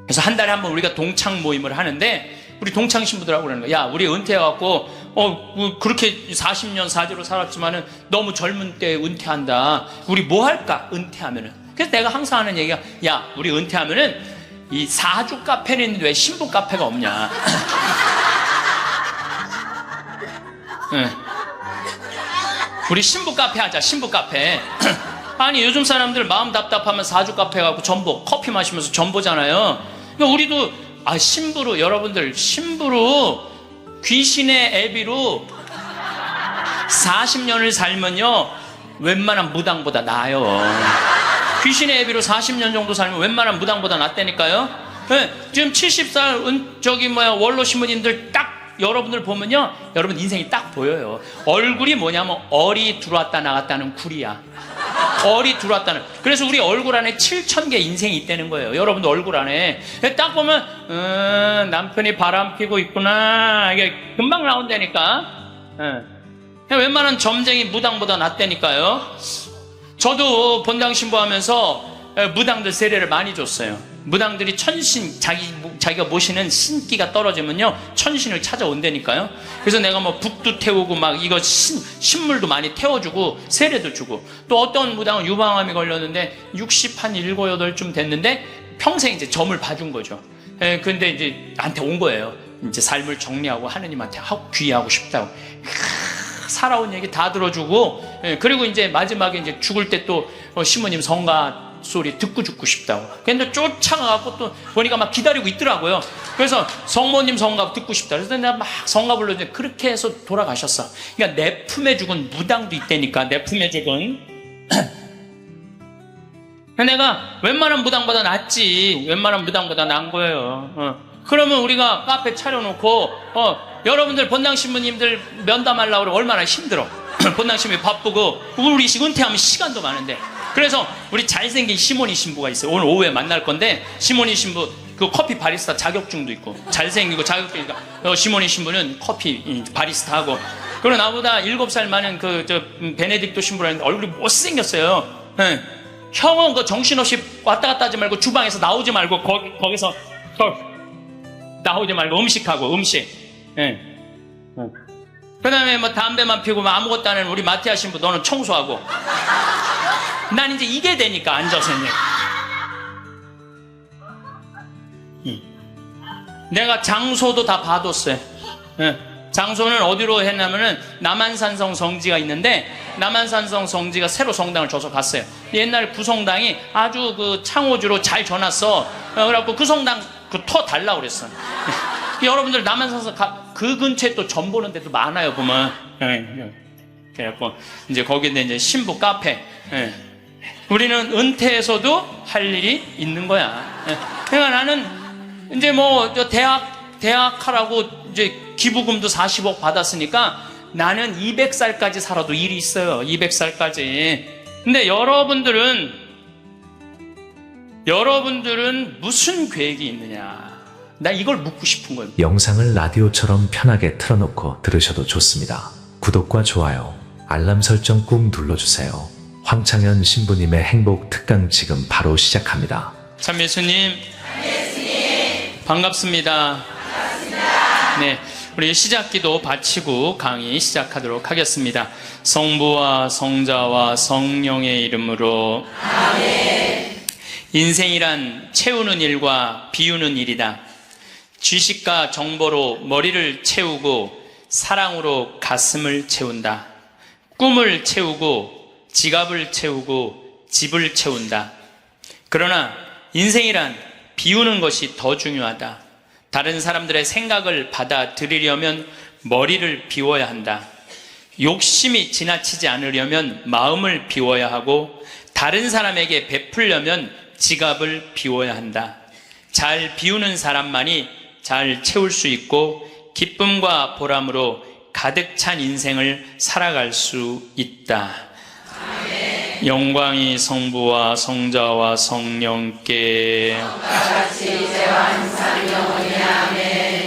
그래서 한 달에 한 번 우리가 동창 모임을 하는데 우리 동창 신부들하고 그러는 거야. 야, 우리 은퇴해갖고 그렇게 40년 사제로 살았지만은 너무 젊은 때 은퇴한다. 우리 뭐 할까? 은퇴하면은. 그래서 내가 항상 하는 얘기가, 야, 우리 은퇴하면은 이 사주 카페는 있는데 왜 신부 카페가 없냐? 네. 우리 신부 카페 하자. 신부 카페. 아니, 요즘 사람들 마음 답답하면 사주 카페 가고 전보 커피 마시면서 전보잖아요. 그러니까 우리도 신부로, 여러분들 신부로 귀신의 애비로 40년을 살면요 웬만한 무당보다 나아요. 귀신의 애비로 40년 정도 살면 웬만한 무당보다 낫다니까요. 네, 지금 70살 원로 신부님들 딱 여러분들 보면요, 여러분 인생이 딱 보여요. 얼굴이 뭐냐면 얼이 들어왔다 나갔다는 굴이야. 얼이 들어왔다는. 그래서 우리 얼굴 안에 7,000개 인생이 있다는 거예요. 여러분들 얼굴 안에 딱 보면 남편이 바람 피고 있구나, 이게 금방 나온다니까. 웬만한 점쟁이 무당보다 낫다니까요. 저도 본당 신부하면서 무당들 세례를 많이 줬어요. 무당들이 천신, 자기가 모시는 신기가 떨어지면요 천신을 찾아온다니까요. 그래서 내가 뭐 북도 태우고 막 이거 신물도 많이 태워주고 세례도 주고, 또 어떤 무당은 유방암이 걸렸는데 60한 7, 8쯤 됐는데 평생 이제 점을 봐준 거죠. 근데 이제 나한테 온 거예요. 이제 삶을 정리하고 하느님한테 귀의하고 싶다고. 살아온 얘기 다 들어주고, 그리고 이제 마지막에 이제 죽을 때 또 시모님 성가 소리 듣고 죽고 싶다고. 근데 쫓아가고 또 보니까 막 기다리고 있더라고요. 그래서 성모님 성가 듣고 싶다. 그래서 내가 막 성가 불러주는데 그렇게 해서 돌아가셨어. 그러니까 내 품에 죽은 무당도 있다니까. 내 품에 죽은. 내가 웬만한 무당보다 낫지. 웬만한 무당보다 나은 거예요. 그러면 우리가 카페 차려놓고 여러분들 본당 신부님들 면담하려고 그러면 얼마나 힘들어. 본당 신부님 바쁘고 우리 은퇴하면 시간도 많은데. 그래서 우리 잘생긴 시모니 신부가 있어요. 오늘 오후에 만날 건데, 시모니 신부 그 커피 바리스타 자격증도 있고 잘생기고 자격증이니까 시모니 신부는 커피 바리스타 하고, 그리고 나보다 7살 많은 베네딕토 신부라는데 얼굴이 못생겼어요. 네. 형은 그 정신없이 왔다 갔다 하지 말고 주방에서 나오지 말고 거기서 나오지 말고 음식하고 음식. 네. 그 다음에 뭐 담배만 피우고 뭐 아무것도 안 하는 우리 마티아 신부, 너는 청소하고. 난 이제 이게 되니까 앉아서 이제. 내가 장소도 다 봐뒀어요. 장소는 어디로 했냐면은 남한산성 성지가 있는데, 남한산성 성지가 새로 성당을 줘서 갔어요. 옛날 구성당이 아주 그 창호주로 잘 져놨어. 그래갖고 그 성당 터 달라고 그랬어. 여러분들 남한산성 그 근처에 또 점 보는 데도 많아요, 보면. 그래갖고 이제 거기에 이제 신부 카페. 우리는 은퇴해서도 할 일이 있는 거야. 그러니까 나는 이제 뭐 대학 하라고 이제 기부금도 40억 받았으니까 나는 200살까지 살아도 일이 있어요. 200살까지. 근데 여러분들은 무슨 계획이 있느냐? 나 이걸 묻고 싶은 거예요. 영상을 라디오처럼 편하게 틀어놓고 들으셔도 좋습니다. 구독과 좋아요, 알람 설정 꾹 눌러주세요. 황창현 신부님의 행복 특강 지금 바로 시작합니다. 참 예수님. 반갑습니다. 네, 우리 시작기도 바치고 강의 시작하도록 하겠습니다. 성부와 성자와 성령의 이름으로. 아멘. 인생이란 채우는 일과 비우는 일이다. 지식과 정보로 머리를 채우고 사랑으로 가슴을 채운다. 꿈을 채우고 지갑을 채우고 집을 채운다. 그러나 인생이란 비우는 것이 더 중요하다. 다른 사람들의 생각을 받아들이려면 머리를 비워야 한다. 욕심이 지나치지 않으려면 마음을 비워야 하고, 다른 사람에게 베풀려면 지갑을 비워야 한다. 잘 비우는 사람만이 잘 채울 수 있고 기쁨과 보람으로 가득 찬 인생을 살아갈 수 있다. 아멘. 영광이 성부와 성자와 성령께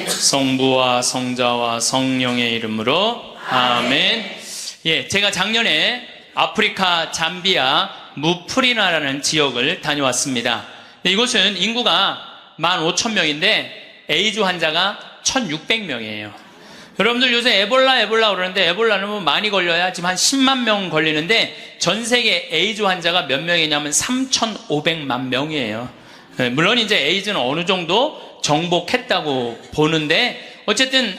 성부와 성자와 성령의 이름으로. 아멘. 예, 제가 작년에 아프리카 잠비아 무프리나라는 지역을 다녀왔습니다. 이곳은 인구가 15,000명인데 에이즈 환자가 1,600명이에요. 여러분들 요새 에볼라 그러는데 에볼라는 뭐 많이 걸려야 지금 한 10만 명 걸리는데 전 세계 에이즈 환자가 몇 명이냐면 3,500만 명이에요. 물론 이제 에이즈는 어느 정도 정복했다고 보는데 어쨌든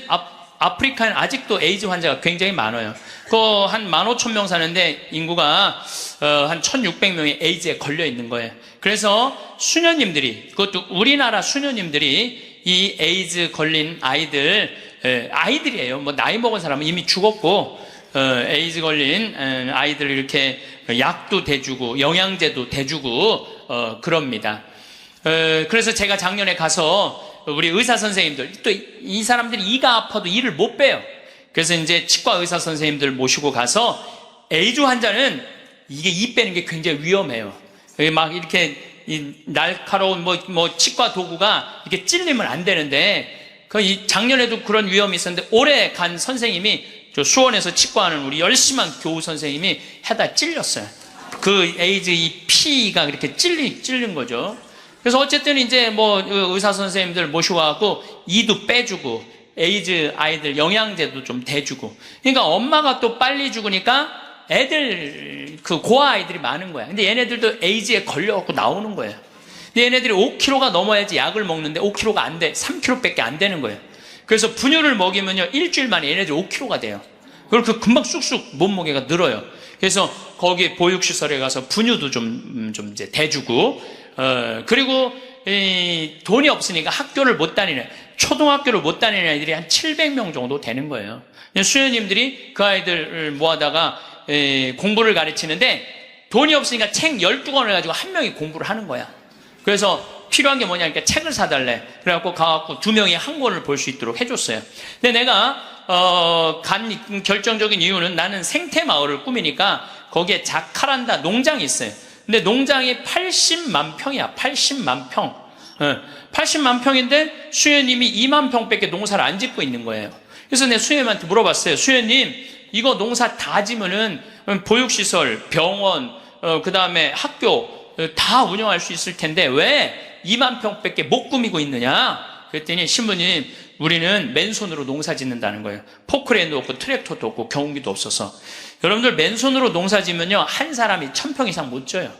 아프리카는 아직도 에이즈 환자가 굉장히 많아요. 그 한 15,000명 사는데 인구가 한 1,600명이 에이즈에 걸려 있는 거예요. 그래서 수녀님들이, 그것도 우리나라 수녀님들이 이 에이즈 걸린 아이들이에요. 뭐 나이 먹은 사람은 이미 죽었고 에이즈 걸린 아이들 이렇게 약도 대주고 영양제도 대주고 그럽니다. 그래서 제가 작년에 가서 우리 의사 선생님들, 또 이 사람들이 이가 아파도 일을 못 빼요. 그래서 이제 치과 의사 선생님들 모시고 가서 에이즈 환자는 이게 이 빼는 게 굉장히 위험해요. 막 이렇게 이 날카로운 뭐 치과 도구가 이렇게 찔리면 안 되는데 작년에도 그런 위험이 있었는데 올해 간 선생님이 저 수원에서 치과하는 우리 열심한 교우 선생님이 해다 찔렸어요. 그 에이즈 이 피가 그렇게 찔린 거죠. 그래서 어쨌든 이제 뭐 의사 선생님들 모시고 와갖고 이도 빼주고 에이즈 아이들 영양제도 좀 대주고. 그러니까 엄마가 또 빨리 죽으니까 애들 그 고아 아이들이 많은 거야. 근데 얘네들도 에이즈에 걸려갖고 나오는 거예요. 근데 얘네들이 5kg가 넘어야지 약을 먹는데 5kg가 안 돼. 3kg밖에 안 되는 거예요. 그래서 분유를 먹이면요 일주일 만에 얘네들이 5kg가 돼요. 그리고 금방 쑥쑥 몸무게가 늘어요. 그래서 거기 보육시설에 가서 분유도 좀 이제 대주고 그리고 돈이 없으니까 학교를 못 다니는, 초등학교를 못 다니는 아이들이 한 700명 정도 되는 거예요. 수녀님들이 그 아이들을 모아다가 공부를 가르치는데 돈이 없으니까 책 12권을 가지고 한 명이 공부를 하는 거야. 그래서 필요한 게 뭐냐니까 책을 사달래. 그래갖고 가갖고 2명이 한 권을 볼 수 있도록 해줬어요. 근데 내가 간 결정적인 이유는 나는 생태마을을 꾸미니까 거기에 자카란다 농장이 있어요. 근데 농장이 80만 평이야. 80만 평. 80만 평인데 수녀님이 2만 평밖에 농사를 안 짓고 있는 거예요. 그래서 내가 수녀님한테 물어봤어요. 수녀님, 이거 농사 다 지면은 보육시설, 병원, 그 다음에 학교 다 운영할 수 있을 텐데 왜 2만 평밖에 못 꾸미고 있느냐? 그랬더니 신부님, 우리는 맨손으로 농사 짓는다는 거예요. 포크레인도 없고 트랙터도 없고 경운기도 없어서. 여러분들 맨손으로 농사 지면요 한 사람이 1,000평 이상 못 져요.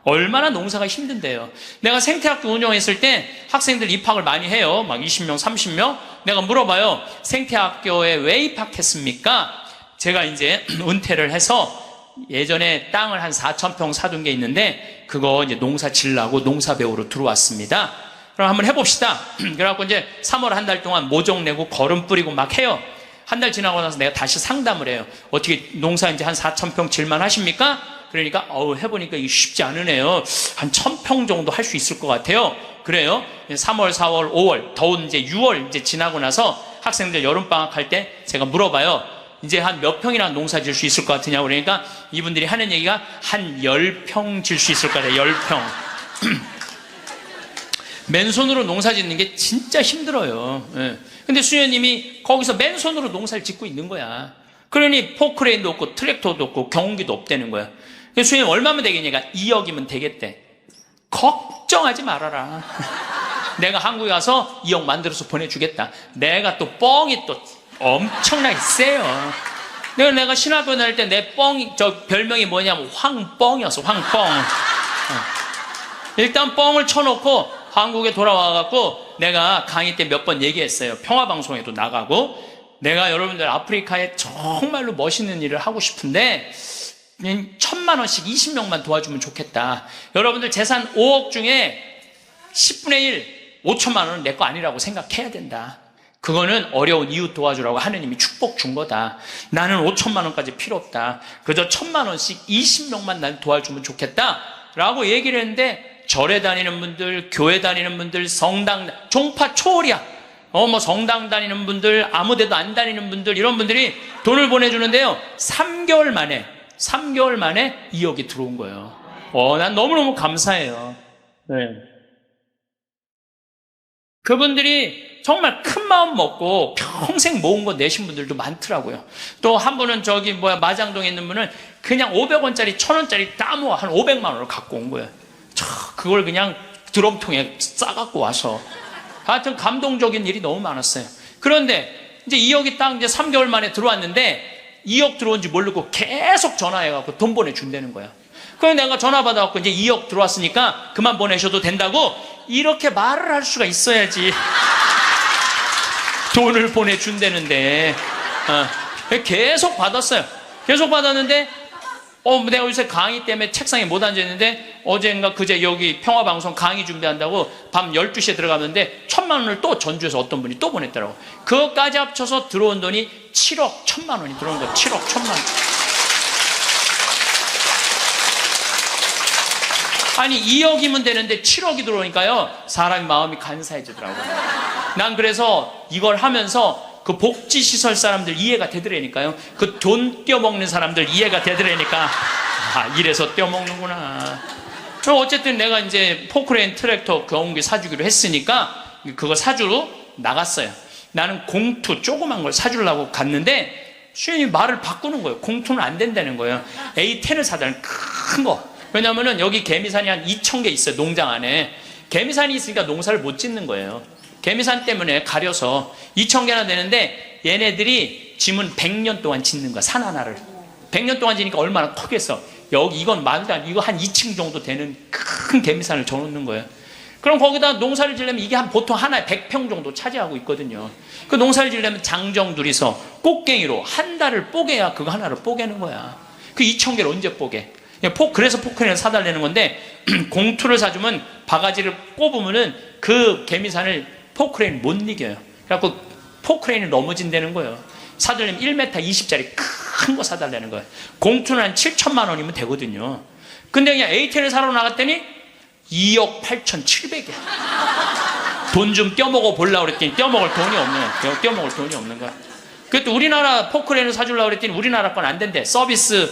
얼마나 농사가 힘든데요. 내가 생태학교 운영했을 때 학생들 입학을 많이 해요. 막 20명, 30명. 내가 물어봐요. 생태학교에 왜 입학했습니까? 제가 이제 은퇴를 해서 예전에 땅을 한 4,000평 사둔 게 있는데 그거 이제 농사 지려고 농사 배우러 들어왔습니다. 그럼 한번 해봅시다. 그래갖고 이제 3월 한 달 동안 모종 내고 거름 뿌리고 막 해요. 한 달 지나고 나서 내가 다시 상담을 해요. 어떻게 농사 이제 한 4,000평 질만 하십니까? 그러니까 해보니까 이게 쉽지 않으네요. 한 1,000평 정도 할 수 있을 것 같아요. 그래요. 3월, 4월, 5월, 더운 이제 6월 이제 지나고 나서 학생들 여름방학 할 때 제가 물어봐요. 이제 한 몇 평이나 농사 질 수 있을 것 같으냐고. 그러니까 이분들이 하는 얘기가 한 10평 질 수 있을 것 같아요. 10평. 맨손으로 농사 짓는 게 진짜 힘들어요. 예. 근데 수녀님이 거기서 맨손으로 농사를 짓고 있는 거야. 그러니 포크레인도 없고 트랙터도 없고 경운기도 없다는 거야. 그래서 수녀님 얼마면 되겠냐니까 2억이면 되겠대. 걱정하지 말아라. 내가 한국에 가서 2억 만들어서 보내주겠다. 내가 또 뻥이 또 엄청나게 세요. 내가 신학교 다닐 때 내 별명이 뭐냐면 황뻥이었어. 황뻥. 일단 뻥을 쳐놓고 한국에 돌아와갖고 내가 강의 때 몇 번 얘기했어요. 평화방송에도 나가고 내가 여러분들 아프리카에 정말로 멋있는 일을 하고 싶은데 1,000만 원씩 20명만 도와주면 좋겠다. 여러분들 재산 5억 중에 10분의 1, 5천만 원은 내 거 아니라고 생각해야 된다. 그거는 어려운 이웃 도와주라고 하느님이 축복 준 거다. 나는 5천만 원까지 필요 없다. 그저 1,000만 원씩 20명만 날 도와주면 좋겠다. 라고 얘기를 했는데 절에 다니는 분들, 교회 다니는 분들, 성당, 종파 초월이야. 뭐 성당 다니는 분들, 아무 데도 안 다니는 분들, 이런 분들이 돈을 보내주는데요. 3개월 만에 2억이 들어온 거예요. 난 너무너무 감사해요. 네. 그분들이 정말 큰 마음 먹고 평생 모은 거 내신 분들도 많더라고요. 또 한 분은 마장동에 있는 분은 그냥 500원짜리, 1,000원짜리 다 모아 한 500만 원을 갖고 온 거예요. 그걸 그냥 드럼통에 싸갖고 와서. 하여튼 감동적인 일이 너무 많았어요. 그런데 이제 2억이 딱 이제 3개월 만에 들어왔는데 2억 들어온지 모르고 계속 전화해갖고 돈 보내준다는 거야. 그래서 내가 전화 받아갖고 이제 2억 들어왔으니까 그만 보내셔도 된다고 이렇게 말을 할 수가 있어야지. 돈을 보내준다는데. 계속 받았어요. 계속 받았는데 내가 요새 강의 때문에 책상에 못 앉아있는데 어젠가 그제 여기 평화방송 강의 준비한다고 밤 12시에 들어가는데 1,000만 원을 또 전주에서 어떤 분이 또 보냈더라고. 그것까지 합쳐서 들어온 돈이 7억 1,000만 원이 들어온 거야. 7억 1,000만 원. 아니 2억이면 되는데 7억이 들어오니까요 사람이 마음이 간사해지더라고요. 난 그래서 이걸 하면서 그 복지시설 사람들 이해가 되더라니까요. 그 돈 떼어먹는 사람들 이해가 되더라니까. 이래서 떼어먹는구나. 그럼 어쨌든 내가 이제 포크레인 트랙터 경운기 사주기로 했으니까 그거 사주러 나갔어요. 나는 공투 조그만 걸 사주려고 갔는데 수현이 말을 바꾸는 거예요. 공투는 안 된다는 거예요. A10을 사달라는 큰 거. 왜냐면은 여기 개미산이 한 2,000개 있어요. 농장 안에. 개미산이 있으니까 농사를 못 짓는 거예요. 개미산 때문에 가려서 2,000개나 되는데 얘네들이 짐은 100년 동안 짓는 거야. 산 하나를 100년 동안 지니까 얼마나 크겠어. 여기 이건 말도 안, 이거 한 2층 정도 되는 큰 개미산을 져놓는 거예요. 그럼 거기다 농사를 지려면 이게 한 보통 하나에 100평 정도 차지하고 있거든요. 그 농사를 지려면 장정 둘이서 꽃갱이로 한 달을 뽀개야 그거 하나를 뽀개는 거야. 그 2,000개를 언제 뽀개? 그래서 포크레인을 사달라는 건데 공투를 사주면 바가지를 꼽으면은 그 개미산을 포크레인 못 이겨요. 그래갖고 포크레인이 넘어진다는 거예요. 사달라면 1m 20짜리 큰 거 사달라는 거예요. 공투는 한 7,000만 원이면 되거든요. 근데 그냥 A10을 사러 나갔더니 2억 8,700이야. 돈 좀 떼어먹어 보려고 그랬더니 떼어먹을 돈이 없는 거야. 그것도 우리나라 포크레인을 사주려고 그랬더니 우리나라 건 안 된대. 서비스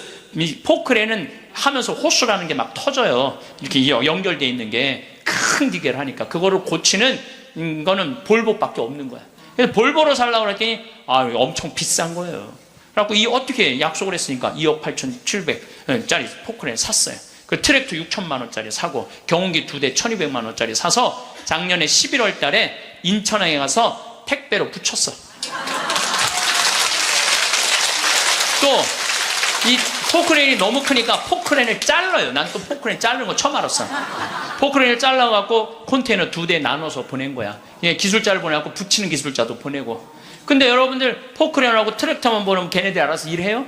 포크레인은 하면서 호수라는 게 막 터져요. 이렇게 연결되어 있는 게 큰 기계를 하니까 그거를 고치는 거는 볼보밖에 없는 거야. 그래서 볼보로 살라고 그랬더니 엄청 비싼 거예요. 그래갖고 어떻게 약속을 했으니까 2억 8,700짜리 포크레인 샀어요. 그 트랙터 6,000만 원짜리 사고 경운기 2대 1,200만 원짜리 사서 작년에 11월 달에 인천항에 가서 택배로 붙였어. 또 이 포크레인이 너무 크니까 포크레인을 잘라요. 난 또 포크레인 자르는 거 처음 알았어. 포크레인을 잘라갖고 컨테이너 2대 나눠서 보낸 거야. 기술자를 보내갖고 붙이는 기술자도 보내고. 근데 여러분들 포크레인하고 트랙터만 보면 걔네들이 알아서 일해요?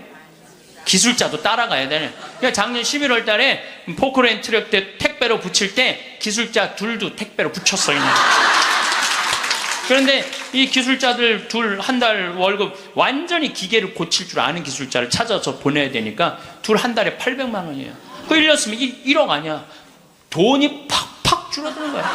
기술자도 따라가야 되네. 그러니까 작년 11월 달에 포크레인 트랙터 택배로 붙일 때 기술자 둘도 택배로 붙였어요. 그런데 이 기술자들 둘 한 달 월급 완전히 기계를 고칠 줄 아는 기술자를 찾아서 보내야 되니까 둘 한 달에 800만 원이에요. 그 1년 쓰면 1억 아니야. 돈이 팍팍 줄어드는 거야.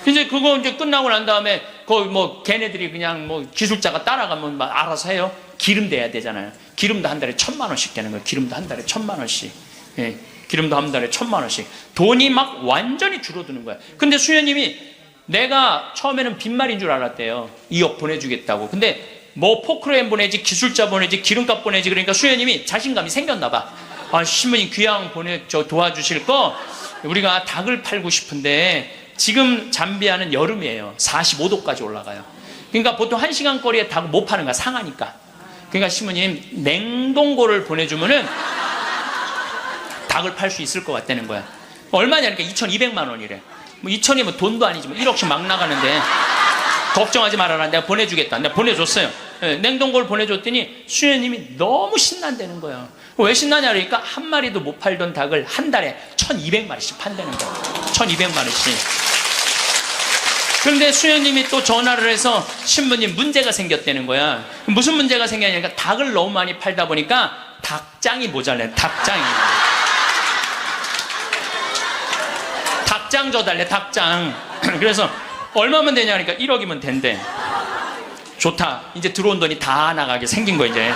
이제 그거 이제 끝나고 난 다음에 거기 걔네들이 그냥 기술자가 따라가면 막 알아서 해요. 기름 대야 되잖아요. 기름도 한 달에 1,000만 원씩 되는 거예요. 기름도 한 달에 1,000만 원씩. 예, 기름도 한 달에 1,000만 원씩. 돈이 막 완전히 줄어드는 거야. 근데 수녀님이 내가 처음에는 빈말인 줄 알았대요. 2억 보내주겠다고. 근데 포크레인 보내지, 기술자 보내지, 기름값 보내지. 그러니까 수녀님이 자신감이 생겼나 봐. 신부님 귀양 도와주실 거 우리가 닭을 팔고 싶은데 지금 잠비아는 여름이에요. 45도까지 올라가요. 그러니까 보통 1시간 거리에 닭을 못 파는 거야. 상하니까. 그러니까 신부님 냉동고를 보내주면은 닭을 팔 수 있을 것 같다는 거야. 얼마냐? 그러니까 2,200만 원이래. 2,000이면 돈도 아니지만 1억씩 막 나가는데 걱정하지 말아라. 내가 보내주겠다. 내가 보내줬어요. 냉동고를 보내줬더니 수녀님이 너무 신난다는 거예요. 왜 신나냐 그러니까 한 마리도 못 팔던 닭을 한 달에 1,200마리씩 판다는 거예요. 1,200마리씩. 그런데 수녀님이 또 전화를 해서 신부님 문제가 생겼다는 거야. 무슨 문제가 생겼냐니까 닭을 너무 많이 팔다 보니까 닭장이 모자라요. 닭장이. 닭장 줘달래. 닭장. 그래서 얼마면 되냐 그러니까 1억이면 된대. 좋다. 이제 들어온 돈이 다 나가게 생긴 거 이제.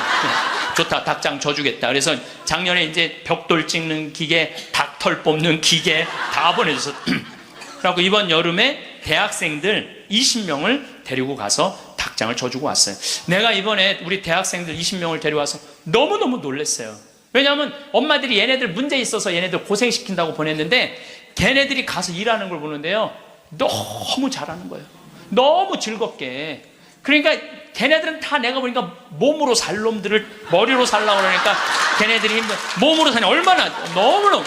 좋다. 닭장 줘주겠다. 그래서 작년에 이제 벽돌 찍는 기계, 닭털 뽑는 기계 다 보내줘서. 그래갖고 이번 여름에 대학생들 20명을 데리고 가서 닭장을 줘주고 왔어요. 내가 이번에 우리 대학생들 20명을 데려와서 너무너무 놀랐어요. 왜냐하면 엄마들이 얘네들 문제 있어서 얘네들 고생시킨다고 보냈는데 걔네들이 가서 일하는 걸 보는데요, 너무 잘하는 거예요. 너무 즐겁게. 그러니까 걔네들은 다 내가 보니까 몸으로 살 놈들을 머리로 살라고 그러니까 걔네들이 힘들어. 몸으로 사니 얼마나 너무너무.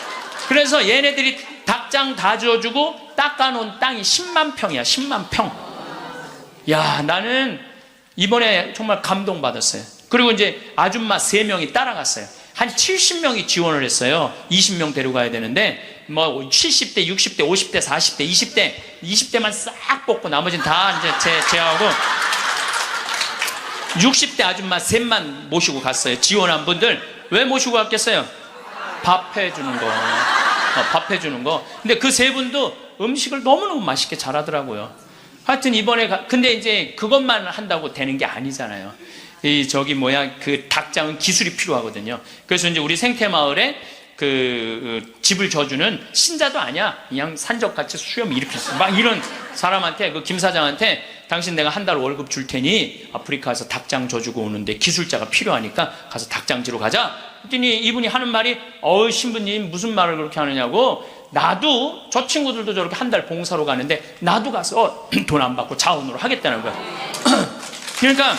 그래서 얘네들이 닭장 다 지어주고 닦아놓은 땅이 10만 평이야. 10만 평. 야, 나는 이번에 정말 감동받았어요. 그리고 이제 아줌마 3명이 따라갔어요. 한 70명이 지원을 했어요. 20명 데려가야 되는데 뭐 70대, 60대, 50대, 40대, 20대만 싹 뽑고 나머지는 다 이제 제하고 60대 아줌마 셋만 모시고 갔어요. 지원한 분들. 왜 모시고 갔겠어요? 밥 해주는 거. 밥 해주는 거. 근데 그 3분도 음식을 너무너무 맛있게 잘하더라고요. 하여튼 이번에 근데 이제 그것만 한다고 되는 게 아니잖아요. 그 닭장은 기술이 필요하거든요. 그래서 이제 우리 생태마을에 그 집을 져주는 신자도 아니야. 그냥 산적같이 수염 이렇게 막 이런 사람한테, 그 김 사장한테 당신 내가 한 달 월급 줄 테니 아프리카에서 닭장 져주고 오는데 기술자가 필요하니까 가서 닭장 지러 가자. 그랬더니 이분이 하는 말이, 신부님 무슨 말을 그렇게 하느냐고. 나도, 저 친구들도 저렇게 한 달 봉사로 가는데 나도 가서 돈 안 받고 자원으로 하겠다는 거야. 그러니까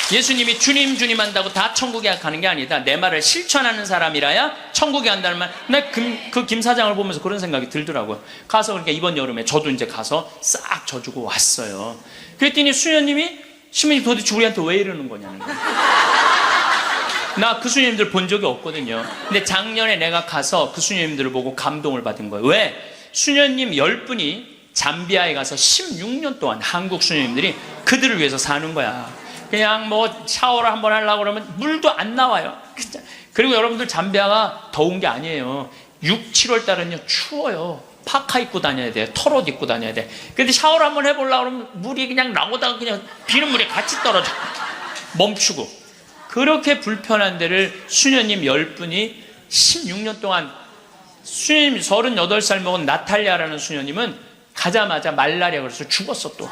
예수님이 주님 주님 한다고 다 천국에 가는 게 아니다. 내 말을 실천하는 사람이라야 천국에 간다는 말. 나 그 김 사장을 보면서 그런 생각이 들더라고요. 가서 그러니까 이번 여름에 저도 이제 가서 싹 져주고 왔어요. 그랬더니 수녀님이, 신부님 도대체 우리한테 왜 이러는 거냐는 거예요. 나 그 수녀님들 본 적이 없거든요. 근데 작년에 내가 가서 그 수녀님들을 보고 감동을 받은 거예요. 왜? 수녀님 10분이 잠비아에 가서 16년 동안 한국 수녀님들이 그들을 위해서 사는 거야. 그냥 뭐 샤워를 한번 하려고 그러면 물도 안 나와요. 그리고 여러분들 잠비아가 더운 게 아니에요. 6, 7월 달은요 추워요. 파카 입고 다녀야 돼요. 털옷 입고 다녀야 돼. 근데 샤워를 한번 해보려고 그러면 물이 그냥 나오다가 그냥 비는 물에 같이 떨어져. 멈추고. 그렇게 불편한 데를 수녀님 10분이 16년 동안, 수녀님 38살 먹은 나탈리아라는 수녀님은 가자마자 말라리아 그래서 죽었어 또.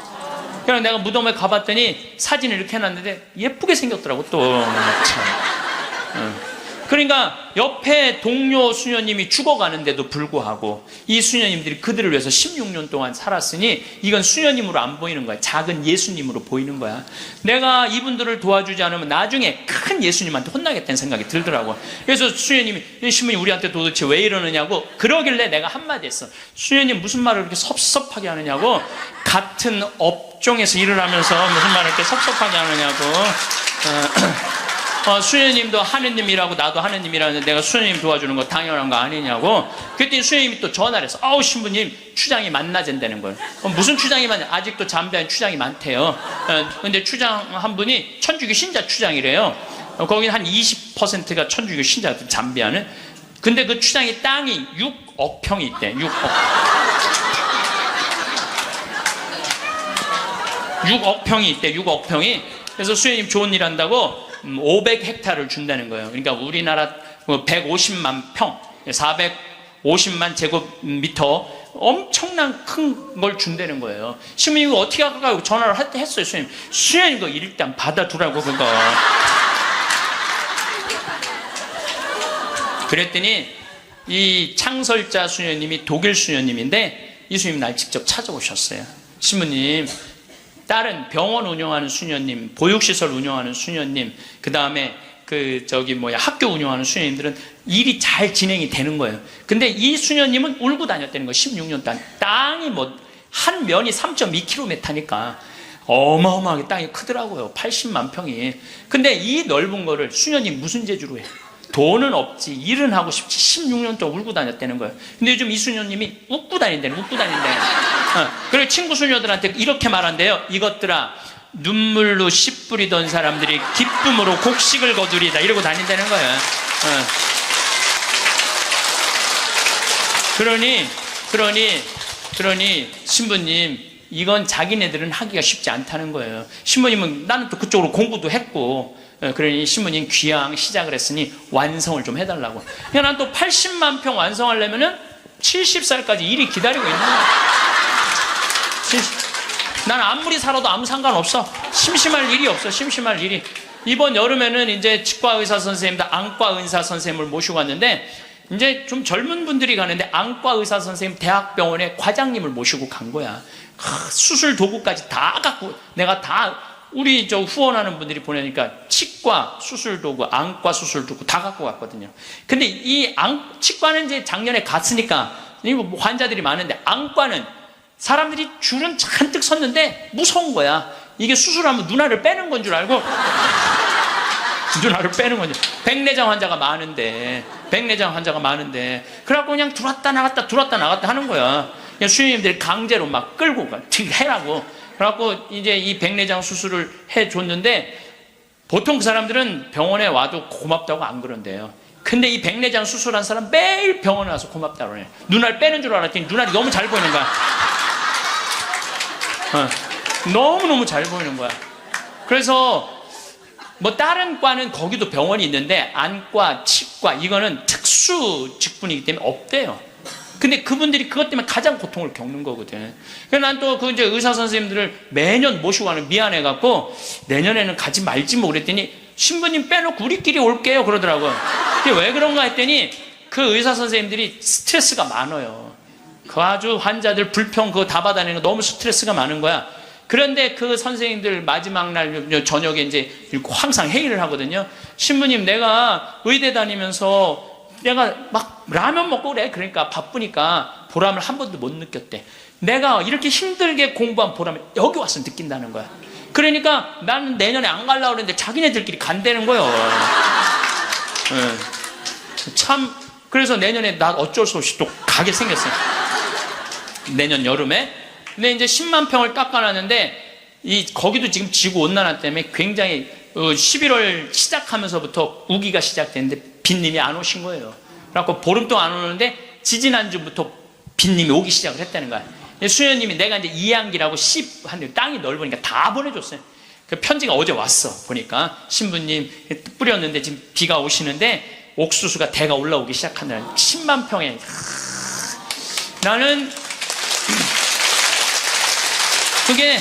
그냥 내가 무덤에 가봤더니 사진을 이렇게 해놨는데 예쁘게 생겼더라고 또. 참. 그러니까 옆에 동료 수녀님이 죽어가는데도 불구하고 이 수녀님들이 그들을 위해서 16년 동안 살았으니 이건 수녀님으로 안 보이는 거야. 작은 예수님으로 보이는 거야. 내가 이분들을 도와주지 않으면 나중에 큰 예수님한테 혼나겠다는 생각이 들더라고. 그래서 수녀님이, 신부님 우리한테 도대체 왜 이러느냐고. 그러길래 내가 한마디 했어. 수녀님 무슨 말을 그렇게 섭섭하게 하느냐고. 같은 업종에서 일을 하면서 무슨 말을 이렇게 섭섭하게 하느냐고. 수녀님도 하느님이라고 나도 하느님이라는데 내가 수녀님 도와주는 거 당연한 거 아니냐고. 그랬더니 수녀님이 또 전화를 해서, 신부님 추장이 만나진다는 거예요. 무슨 추장이 많냐. 아직도 잠비아에 추장이 많대요. 근데 추장 한 분이 천주교 신자 추장이래요. 거긴 한 20%가 천주교 신자들, 잠비아는. 근데 그 추장이 땅이 6억 평이 있대. 6억 평이 있대. 6억 평이. 그래서 수녀님 좋은 일 한다고 500헥타를 준다는 거예요. 그러니까 우리나라 150만 평, 450만 제곱미터 엄청난 큰 걸 준다는 거예요. 신부님 이거 어떻게 할까요? 전화를 했어요. 수녀님 이거 일단 받아두라고 그거. 그랬더니 이 창설자 수녀님이 독일 수녀님인데 이 수녀님 날 직접 찾아오셨어요. 신부님, 다른 병원 운영하는 수녀님, 보육시설 운영하는 수녀님, 그 다음에 학교 운영하는 수녀님들은 일이 잘 진행이 되는 거예요. 근데 이 수녀님은 울고 다녔다는 거예요. 16년 동안. 땅이 한 면이 3.2km니까 어마어마하게 땅이 크더라고요. 80만 평이. 근데 이 넓은 거를 수녀님 무슨 재주로 해? 돈은 없지, 일은 하고 싶지, 16년 동안 울고 다녔다는 거예요. 근데 요즘 이 수녀님이 웃고 다닌다는. 그리고 친구 수녀들한테 이렇게 말한대요. 이것들아, 눈물로 씨 뿌리던 사람들이 기쁨으로 곡식을 거두리다. 이러고 다닌다는 거예요. 그러니 신부님, 이건 자기네들은 하기가 쉽지 않다는 거예요. 신부님은 나는 또 그쪽으로 공부도 했고, 그러니 신부님 귀향 시작을 했으니 완성을 좀 해달라고. 그러니까 난 또 80만 평 완성하려면은 70살까지 일이 기다리고 있는 거야. 난 아무리 살아도 아무 상관없어. 심심할 일이 없어. 심심할 일이. 이번 여름에는 이제 치과 의사 선생님들, 안과 의사 선생님을 모시고 왔는데 이제 좀 젊은 분들이 가는데 안과 의사 선생님 대학병원에 과장님을 모시고 간 거야. 수술 도구까지 다 갖고 내가 다 우리 저 후원하는 분들이 보내니까 치과 수술 도구, 안과 수술 도구 다 갖고 갔거든요. 근데 이 치과는 이제 작년에 갔으니까 환자들이 많은데 안과는 사람들이 줄은 잔뜩 섰는데 무서운 거야. 이게 수술하면 누나를 빼는 건 줄 알고 누나를 빼는 건지. 백내장 환자가 많은데 그래갖고 그냥 들어왔다 나갔다 하는 거야. 그냥 수녀님들이 강제로 막 끌고 가 해라고. 그래갖고 이제 이 백내장 수술을 해줬는데 보통 그 사람들은 병원에 와도 고맙다고 안 그런대요. 근데 이 백내장 수술한 사람 매일 병원에 와서 고맙다고 그래. 눈알 빼는 줄 알았더니 눈알이 너무 잘 보이는 거야. 너무너무 잘 보이는 거야. 그래서 뭐 다른 과는 거기도 병원이 있는데 안과, 치과 이거는 특수 직군이기 때문에 없대요. 근데 그분들이 그것 때문에 가장 고통을 겪는 거거든. 그래서 난 또 그 이제 의사 선생님들을 매년 모시고 가는 미안해갖고 내년에는 가지 말지 뭐 그랬더니 신부님 빼놓고 우리끼리 올게요 그러더라고요. 근데 왜 그런가 했더니 그 의사 선생님들이 스트레스가 많아요. 그 아주 환자들 불평 그거 다 받아내는 거 너무 스트레스가 많은 거야. 그런데 그 선생님들 마지막 날 저녁에 이제 항상 회의를 하거든요. 신부님 내가 의대 다니면서 내가 막 라면 먹고 그래. 그러니까 바쁘니까 보람을 한 번도 못 느꼈대. 내가 이렇게 힘들게 공부한 보람을 여기 와서 느낀다는 거야. 그러니까 나는 내년에 안 가려고 그랬는데 자기네들끼리 간다는 거예요. 참 그래서 내년에 나 어쩔 수 없이 또 가게 생겼어요. 내년 여름에. 근데 이제 10만 평을 깎아놨는데 거기도 지금 지구온난화 때문에 굉장히 11월 시작하면서부터 우기가 시작됐는데 빈님이 안 오신 거예요. 그래갖고 보름 동안 안 오는데 지지난주부터 빈님이 오기 시작을 했다는 거야. 수녀님이 내가 이제 이양기라고 한 땅이 넓으니까 다 보내줬어요. 그 편지가 어제 왔어. 보니까 신부님 뿌렸는데 지금 비가 오시는데 옥수수가 대가 올라오기 시작한다는 10만 평에. 나는 그게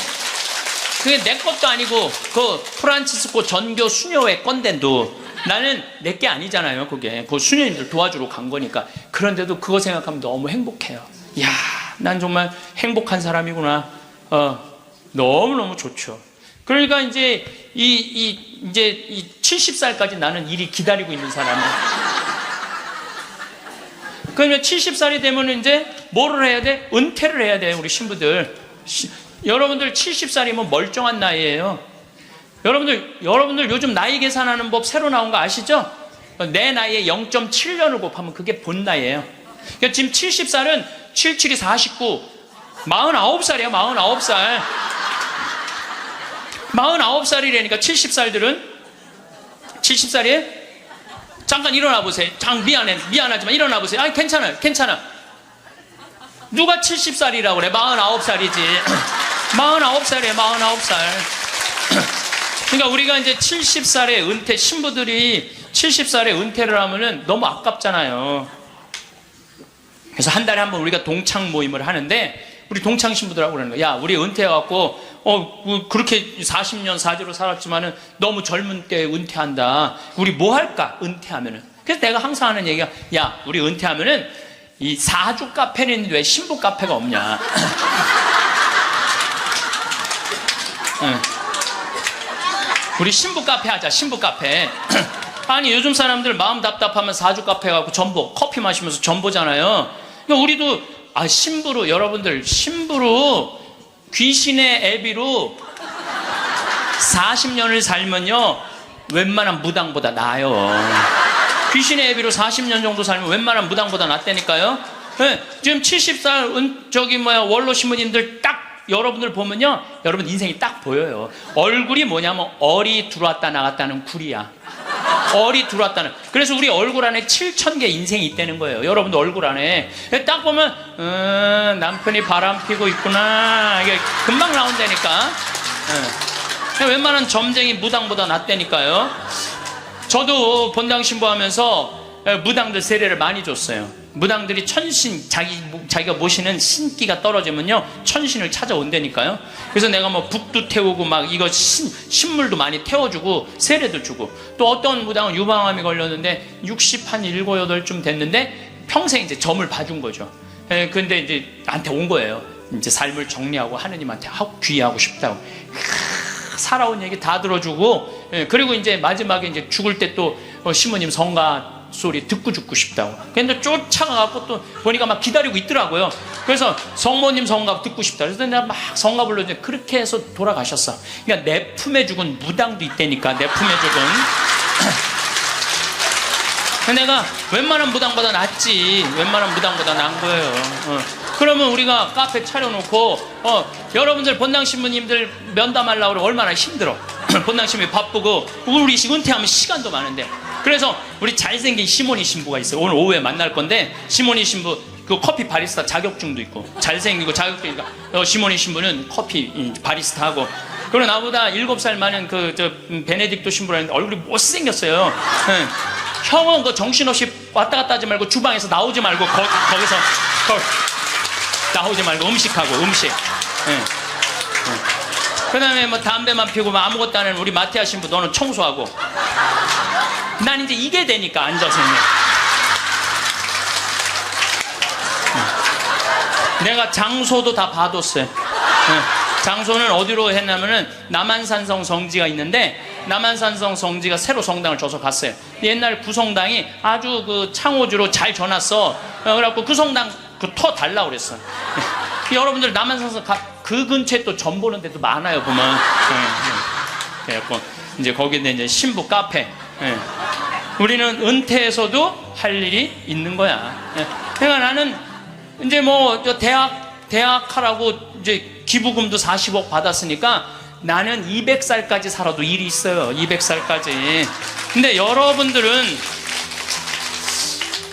내 것도 아니고 그 프란치스코 전교 수녀회 건데도 나는 내 게 아니잖아요. 그게 그 수녀님들 도와주러 간 거니까. 그런데도 그거 생각하면 너무 행복해요. 이야, 난 정말 행복한 사람이구나. 너무너무 좋죠. 그러니까 이제 이제 70살까지 나는 일이 기다리고 있는 사람이야. 그러면 70살이 되면 이제 뭐를 해야 돼? 은퇴를 해야 돼요, 우리 신부들. 여러분들 70살이면 멀쩡한 나이예요. 여러분들 요즘 나이 계산하는 법 새로 나온 거 아시죠? 내 나이에 0.7년을 곱하면 그게 본 나이예요. 그러니까 지금 70살은 77이 49, 49살이야, 49살. 49살이라니까 70살들은 70살이에요? 잠깐 일어나 보세요. 미안하지만 일어나 보세요. 아니 괜찮아. 누가 70살이라고 그래? 49살이지. 49살이에요, 49살. 그러니까 우리가 이제 70살에 은퇴, 신부들이 70살에 은퇴를 하면은 너무 아깝잖아요. 그래서 한 달에 한 번 우리가 동창 모임을 하는데 우리 동창 신부들하고 그러는 거야. 야, 우리 은퇴해갖고 그렇게 40년 사주로 살았지만은 너무 젊은 때 은퇴한다. 우리 뭐 할까? 은퇴하면은. 그래서 내가 항상 하는 얘기가 야, 우리 은퇴하면은 이 사주 카페는 있는데 왜 신부 카페가 없냐? 우리 신부 카페 하자. 신부 카페. 아니 요즘 사람들 마음 답답하면 사주 카페 가고 전보 커피 마시면서 전보잖아요. 그러니까 우리도 신부로 여러분들 신부로 귀신의 애비로 40년을 살면요 웬만한 무당보다 나아요. 귀신의 애비로 40년 정도 살면 웬만한 무당보다 낫다니까요. 네, 지금 70살 원로 신부님들 딱 여러분들 보면요 여러분 인생이 딱 보여요. 얼굴이 뭐냐면 얼이 들어왔다 나갔다는 굴이야. 얼이 들어왔다는. 그래서 우리 얼굴 안에 7,000개 인생이 있다는 거예요. 여러분들 얼굴 안에 딱 보면 남편이 바람 피고 있구나 이게 금방 나온다니까. 웬만한 점쟁이 무당보다 낫다니까요. 저도 본당 신부하면서 무당들 세례를 많이 줬어요. 무당들이 자기가 모시는 신기가 떨어지면요 천신을 찾아온다니까요. 그래서 내가 뭐 북도 태우고 막 이거 신물도 많이 태워주고 세례도 주고, 또 어떤 무당은 유방암이 걸렸는데 60 한 7, 8쯤 됐는데 평생 이제 점을 봐준 거죠. 근데 이제 나한테 온 거예요. 이제 삶을 정리하고 하느님한테 귀의하고 싶다고. 살아온 얘기 다 들어주고, 그리고 이제 마지막에 이제 죽을 때 또 시모님 성가 소리 듣고 죽고 싶다고. 근데 쫓아가갖고 또 보니까 막 기다리고 있더라고요. 그래서 성모님 성가 듣고 싶다. 그래서 내가 막 성가 불러주는데 그렇게 해서 돌아가셨어. 그러니까 내 품에 죽은 무당도 있다니까, 내 품에 죽은. 내가 웬만한 무당보다 낫지. 웬만한 무당보다 나은 거예요. 그러면 우리가 카페 차려놓고 여러분들 본당 신부님들 면담하려고 그러면 얼마나 힘들어. 본당 신부님 바쁘고 우리 은퇴하면 시간도 많은데. 그래서 우리 잘생긴 시모니 신부가 있어요. 오늘 오후에 만날 건데, 시모니 신부 그 커피 바리스타 자격증도 있고 잘생기고 자격증이니까 시모니 신부는 커피 바리스타하고, 그리고 나보다 7살 많은 베네딕토 신부라는데 얼굴이 못생겼어요. 형은 그 정신없이 왔다 갔다 하지 말고 주방에서 나오지 말고 거기서 나오지 말고 음식하고 음식. 그 다음에 뭐 담배만 피우고 뭐 아무것도 안 하는 우리 마티아 신부, 너는 청소하고. 난 이제 이게 되니까 앉아서 내가 장소도 다 봐뒀어요. 장소는 어디로 했냐면은 남한산성 성지가 있는데, 남한산성 성지가 새로 성당을 줘서 갔어요. 옛날 구성당이 아주 그 창호주로 잘 져놨어. 그래갖고 그 성당 터 달라고 그랬어. 여러분들 남한산성 그 근처에 또 점 보는 데도 많아요, 보면. 그래갖고 이제 거기에 이제 신부 카페. 우리는 은퇴해서도 할 일이 있는 거야. 그러니까 나는 이제 뭐 대학하라고 이제 기부금도 40억 받았으니까 나는 200살까지 살아도 일이 있어요. 200살까지. 근데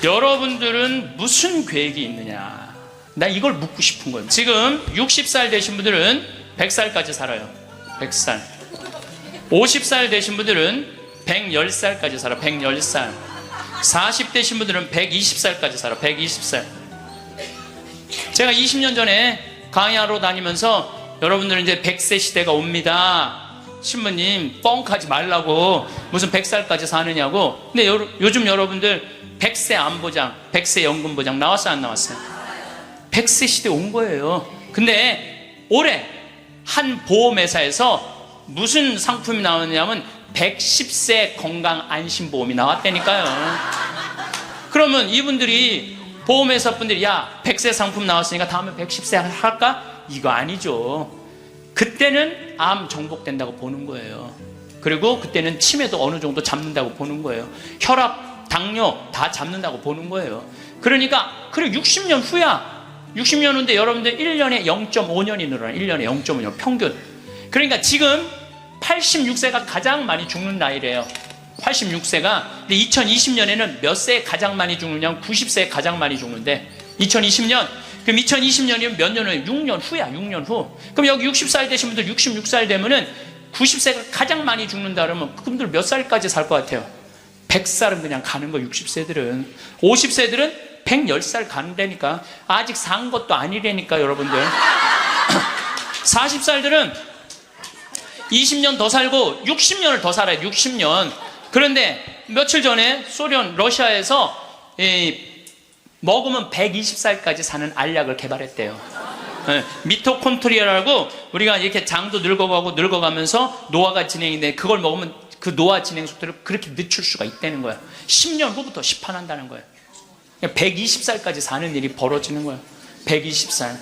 여러분들은 무슨 계획이 있느냐? 나 이걸 묻고 싶은 거예요. 지금 60살 되신 분들은 100살까지 살아요. 100살. 50살 되신 분들은 110살까지 살아. 110살. 40대신 분들은 120살까지 살아. 120살. 제가 20년 전에 강의하러 다니면서 여러분들은 이제 100세 시대가 옵니다. 신부님 뻥하지 말라고, 무슨 100살까지 사느냐고. 근데 요즘 여러분들 100세 안보장, 100세 연금보장 나왔어요, 안 나왔어요? 100세 시대 온 거예요. 근데 올해 한 보험회사에서 무슨 상품이 나왔냐면 110세 건강 안심보험이 나왔다니까요. 그러면 이분들이 보험회사 분들이 야 100세 상품 나왔으니까 다음에 110세 할까? 이거 아니죠. 그때는 암 정복된다고 보는 거예요. 그리고 그때는 치매도 어느 정도 잡는다고 보는 거예요. 혈압, 당뇨 다 잡는다고 보는 거예요. 그러니까 그리고 60년 후야. 60년 후인데 여러분들 1년에 0.5년이 늘어나요. 1년에 0.5년 평균. 그러니까 지금 86세가 가장 많이 죽는 나이래요. 86세가. 근데 2020년에는 몇 세에 가장 많이 죽느냐면 90세에 가장 많이 죽는데 2020년. 그럼 2020년이면 몇 년 후에? 6년 후야. 6년 후. 그럼 여기 60살 되신 분들 66살 되면은 90세가 가장 많이 죽는다 그러면 그분들 몇 살까지 살 것 같아요? 100살은 그냥 가는 거. 60세들은. 50세들은 110살 간다니까. 아직 산 것도 아니라니까 여러분들. 40살들은 20년 더 살고 60년을 더 살아요. 60년. 그런데 며칠 전에 소련 러시아에서 먹으면 120살까지 사는 알약을 개발했대요. 미토콘트리아라고 우리가 이렇게 장도 늙어가고 늙어가면서 노화가 진행인데 그걸 먹으면 그 노화 진행 속도를 그렇게 늦출 수가 있다는 거야. 10년 후부터 시판한다는 거야. 120살까지 사는 일이 벌어지는 거야. 120살.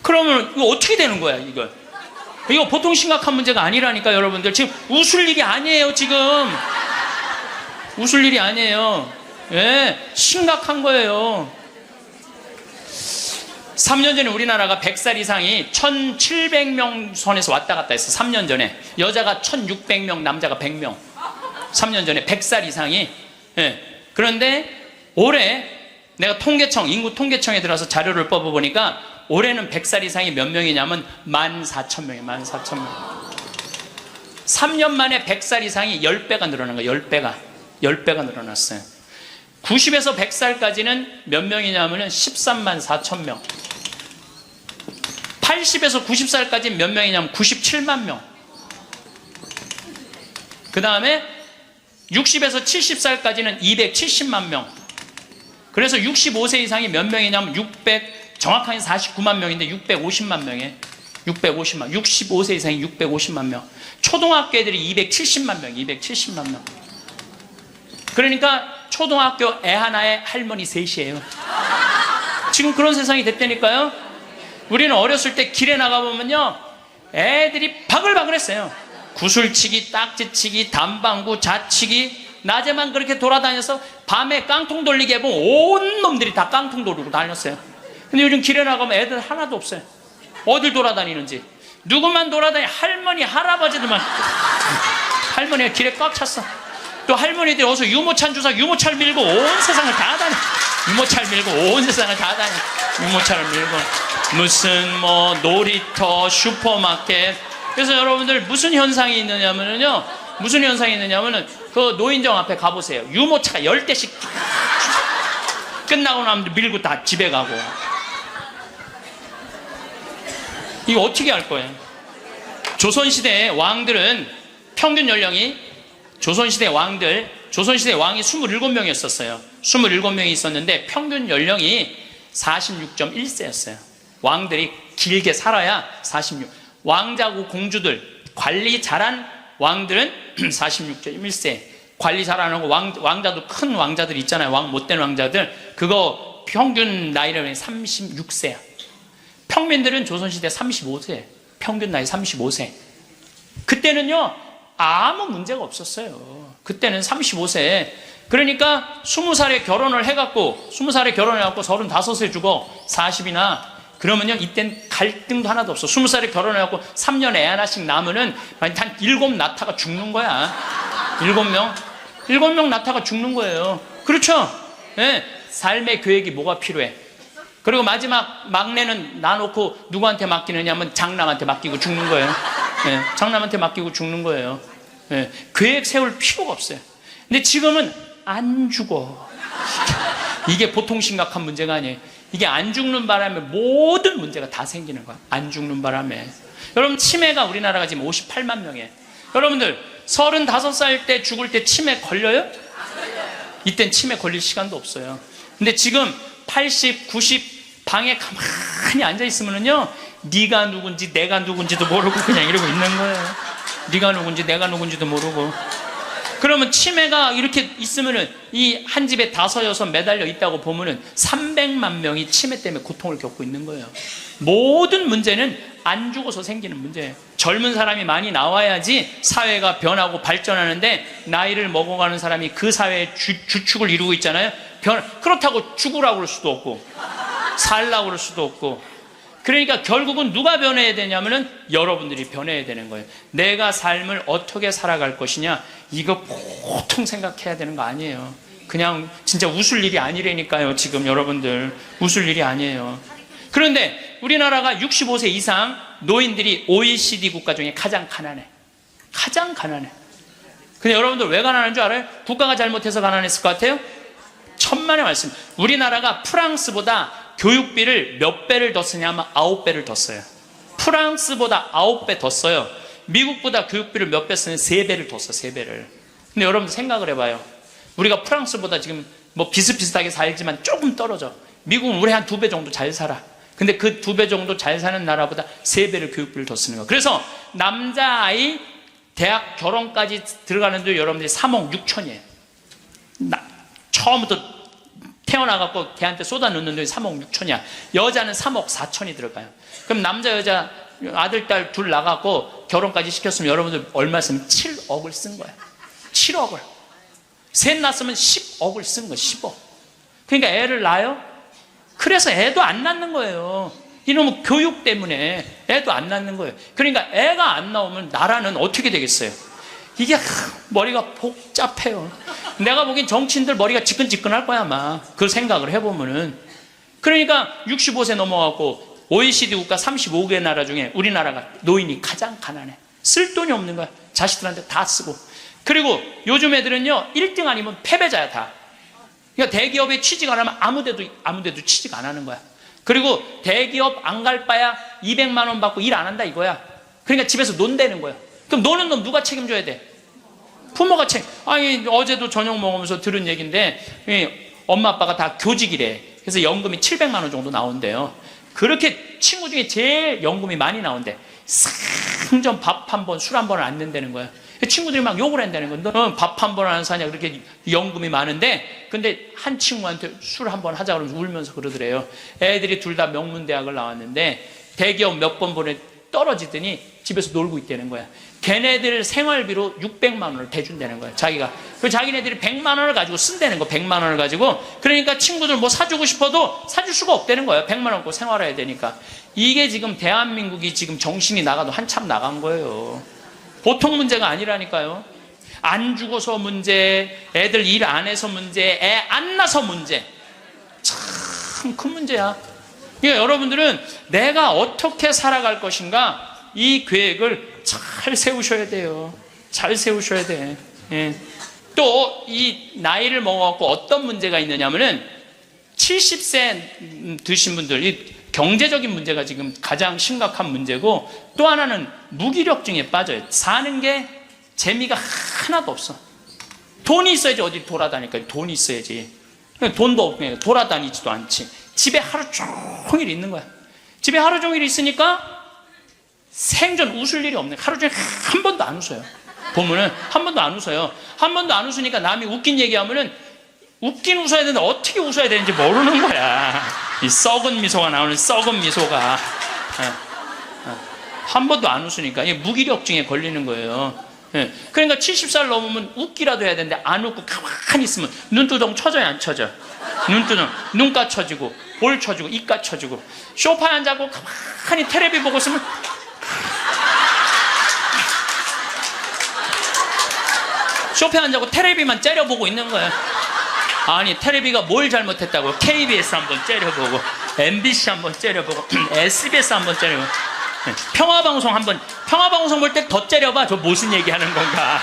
그러면 이거 어떻게 되는 거야, 이거? 이거 보통 심각한 문제가 아니라니까, 여러분들. 지금 웃을 일이 아니에요, 지금. 웃을 일이 아니에요. 예, 심각한 거예요. 3년 전에 우리나라가 100살 이상이 1700명 선에서 왔다 갔다 했어. 3년 전에. 여자가 1600명, 남자가 100명. 3년 전에 100살 이상이. 예. 그런데 올해 내가 인구 통계청에 들어서 자료를 뽑아보니까 올해는 100살 이상이 몇 명이냐면 14,000명이에요. 14,000명. 3년 만에 100살 이상이 10배가 늘어난 거예요. 10배가 늘어났어요. 90에서 100살까지는 몇 명이냐면은 13만 4천 명. 80에서 90살까지 몇 명이냐면 97만 명. 그 다음에 60에서 70살까지는 270만 명. 그래서 65세 이상이 몇 명이냐면 정확하게 49만 명인데 650만 명이에요. 650만. 65세 이상이 650만 명. 초등학교 애들이 270만 명, 270만 명. 그러니까 초등학교 애 하나에 할머니 셋이에요. 지금 그런 세상이 됐다니까요. 우리는 어렸을 때 길에 나가보면요, 애들이 바글바글했어요. 구슬치기, 딱지치기, 담방구, 자치기. 낮에만 그렇게 돌아다녀서 밤에 깡통 돌리게 해보면 온 놈들이 다 깡통 돌리고 다녔어요. 근데 요즘 길에 나가면 애들 하나도 없어요. 어딜 돌아다니는지. 누구만 돌아다니, 할머니, 할아버지들만. 할머니가 길에 꽉 찼어. 또 할머니들이 어서 유모차 주사, 유모차를 밀고 온 세상을 다 다녀. 유모차를 밀고 온 세상을 다 다녀. 유모차를 밀고. 무슨 놀이터, 슈퍼마켓. 그래서 여러분들 무슨 현상이 있느냐면요, 그 노인정 앞에 가보세요. 유모차가 10대씩 끝나고 나면 밀고 다 집에 가고. 이거 어떻게 할 거예요? 조선시대 왕들은 평균 연령이, 조선시대 왕이 27명이었어요. 27명이 있었는데 평균 연령이 46.1세였어요. 왕들이 길게 살아야 46. 왕자고 공주들, 관리 잘한 왕들은 46.1세. 관리 잘하는 거, 왕자도 큰 왕자들 있잖아요. 왕 못된 왕자들. 그거 평균 나이를 36세야. 평민들은 조선시대 35세. 평균 나이 35세. 그때는요, 아무 문제가 없었어요. 그때는 35세. 그러니까 20살에 결혼을 해갖고 35세 주고 40이나 그러면요, 이땐 갈등도 하나도 없어. 20살에 결혼해갖고 3년 애 하나씩 낳으면은 한 7 낳다가 죽는 거야. 7명 낳다가 죽는 거예요. 그렇죠? 네. 삶의 계획이 뭐가 필요해? 그리고 마지막 막내는 놔놓고 누구한테 맡기느냐면 장남한테 맡기고 죽는 거예요. 네. 장남한테 맡기고 죽는 거예요. 네. 계획 세울 필요가 없어요. 근데 지금은 안 죽어. 이게 보통 심각한 문제가 아니에요. 이게 안 죽는 바람에 모든 문제가 다 생기는 거야. 안 죽는 바람에. 여러분, 치매가 우리나라가 지금 58만 명이에요. 여러분들 35살 때 죽을 때 치매 걸려요? 이땐 치매 걸릴 시간도 없어요. 근데 지금 80, 90 방에 가만히 앉아있으면요, 네가 누군지 내가 누군지도 모르고 그냥 이러고 있는 거예요. 네가 누군지 내가 누군지도 모르고. 그러면 치매가 이렇게 있으면은 이 한 집에 5, 6 매달려 있다고 보면은 300만 명이 치매 때문에 고통을 겪고 있는 거예요. 모든 문제는 안 죽어서 생기는 문제예요. 젊은 사람이 많이 나와야지 사회가 변하고 발전하는데, 나이를 먹어가는 사람이 그 사회의 주축을 이루고 있잖아요. 그렇다고 죽으라고 그럴 수도 없고 살라고 그럴 수도 없고. 그러니까 결국은 누가 변해야 되냐면은 여러분들이 변해야 되는 거예요. 내가 삶을 어떻게 살아갈 것이냐, 이거 보통 생각해야 되는 거 아니에요. 그냥 진짜 웃을 일이 아니라니까요. 지금 여러분들 웃을 일이 아니에요. 그런데 우리나라가 65세 이상 노인들이 OECD 국가 중에 가장 가난해. 가장 가난해. 근데 여러분들 왜 가난한 줄 알아요? 국가가 잘못해서 가난했을 것 같아요? 천만의 말씀. 우리나라가 프랑스보다 교육비를 몇 배를 더 쓰냐면 9배를 더 써요. 프랑스보다 9배 더 써요. 미국보다 교육비를 몇 배 쓰는 3배를 더 써, 3배를. 근데 여러분 생각을 해봐요. 우리가 프랑스보다 지금 비슷비슷하게 살지만 조금 떨어져. 미국은 우리 한 2배 정도 잘 살아. 근데 그 2배 정도 잘 사는 나라보다 3배를 교육비를 더 쓰는 거야. 그래서 남자아이 대학 결혼까지 들어가는데 여러분들이 3억 6천이에요. 처음부터 태어나갖고 걔한테 쏟아 넣는 돈이 3억 6천이야. 여자는 3억 4천이 들어가요. 그럼 남자 여자 아들 딸 둘 나가고 결혼까지 시켰으면 여러분들 얼마 쓰면 7억을 쓴 거야. 7억을. 셋 낳았으면 10억을 쓴 거야. 10억. 그러니까 애를 낳아요. 그래서 애도 안 낳는 거예요. 이놈의 교육 때문에 애도 안 낳는 거예요. 그러니까 애가 안 나오면 나라는 어떻게 되겠어요? 이게 머리가 복잡해요. 내가 보기엔 정치인들 머리가 지끈지끈할 거야 아마. 그 생각을 해보면은. 그러니까 65세 넘어가고 OECD 국가 35개 나라 중에 우리나라가 노인이 가장 가난해. 쓸 돈이 없는 거야. 자식들한테 다 쓰고. 그리고 요즘 애들은요 1등 아니면 패배자야 다. 그러니까 대기업에 취직 안 하면 아무데도 취직 안 하는 거야. 그리고 대기업 안 갈 바야 200만 원 받고 일 안 한다 이거야. 그러니까 집에서 논다는 거야. 그럼 노는 놈 누가 책임져야 돼? 부모가 아니 어제도 저녁 먹으면서 들은 얘기인데 엄마 아빠가 다 교직이래. 그래서 연금이 700만 원 정도 나온대요. 그렇게 친구 중에 제일 연금이 많이 나온대. 상점 밥 한 번, 술 한 번을 안 낸다는 거야. 친구들이 막 욕을 한다는 거야. 너는 밥 한 번 안 사냐 그렇게 연금이 많은데, 근데 한 친구한테 술 한 번 하자 그러면서 울면서 그러더래요. 애들이 둘 다 명문대학을 나왔는데 대기업 몇 번 보내 떨어지더니 집에서 놀고 있다는 거야. 걔네들 생활비로 600만 원을 대준다는 거야, 자기가. 그 자기네들이 100만 원을 가지고 쓴다는 거, 100만 원을 가지고. 그러니까 친구들 뭐 사주고 싶어도 사줄 수가 없다는 거예요. 100만 원 갖고 생활해야 되니까. 이게 지금 대한민국이 지금 정신이 나가도 한참 나간 거예요. 보통 문제가 아니라니까요. 안 죽어서 문제, 애들 일 안 해서 문제, 애 안 낳아서 문제. 참 큰 문제야. 그러니까 여러분들은 내가 어떻게 살아갈 것인가, 이 계획을 잘 세우셔야 돼요. 잘 세우셔야 돼. 예. 또 이 나이를 먹어갖고 어떤 문제가 있느냐면은 70세 드신 분들, 이 경제적인 문제가 지금 가장 심각한 문제고, 또 하나는 무기력증에 빠져요. 사는 게 재미가 하나도 없어. 돈이 있어야지 어디 돌아다니까. 돈이 있어야지. 돈도 없고 돌아다니지도 않지. 집에 하루 종일 있는 거야. 집에 하루 종일 있으니까 생전 웃을 일이 없네. 하루 종일 한 번도 안 웃어요. 보면은 한 번도 안 웃어요. 한 번도 안 웃으니까 남이 웃긴 얘기하면은 웃긴 웃어야 되는데 어떻게 웃어야 되는지 모르는 거야. 이 썩은 미소가 나오는 썩은 미소가. 한 번도 안 웃으니까 이게 무기력증에 걸리는 거예요. 그러니까 70살 넘으면 웃기라도 해야 되는데 안 웃고 가만히 있으면 눈두덩 쳐져야 안 쳐져? 눈두덩, 눈가 쳐지고 볼 쳐지고 입가 쳐지고, 소파에 앉아고 가만히 텔레비 보고 있으면 소파에 앉아고 텔레비만 째려보고 있는 거야. 아니 텔레비가 뭘 잘못했다고. KBS 한번 째려보고, MBC 한번 째려보고, SBS 한번 째려보고, 평화방송 한번, 평화방송 볼 때 더 째려봐. 저 무슨 얘기하는 건가.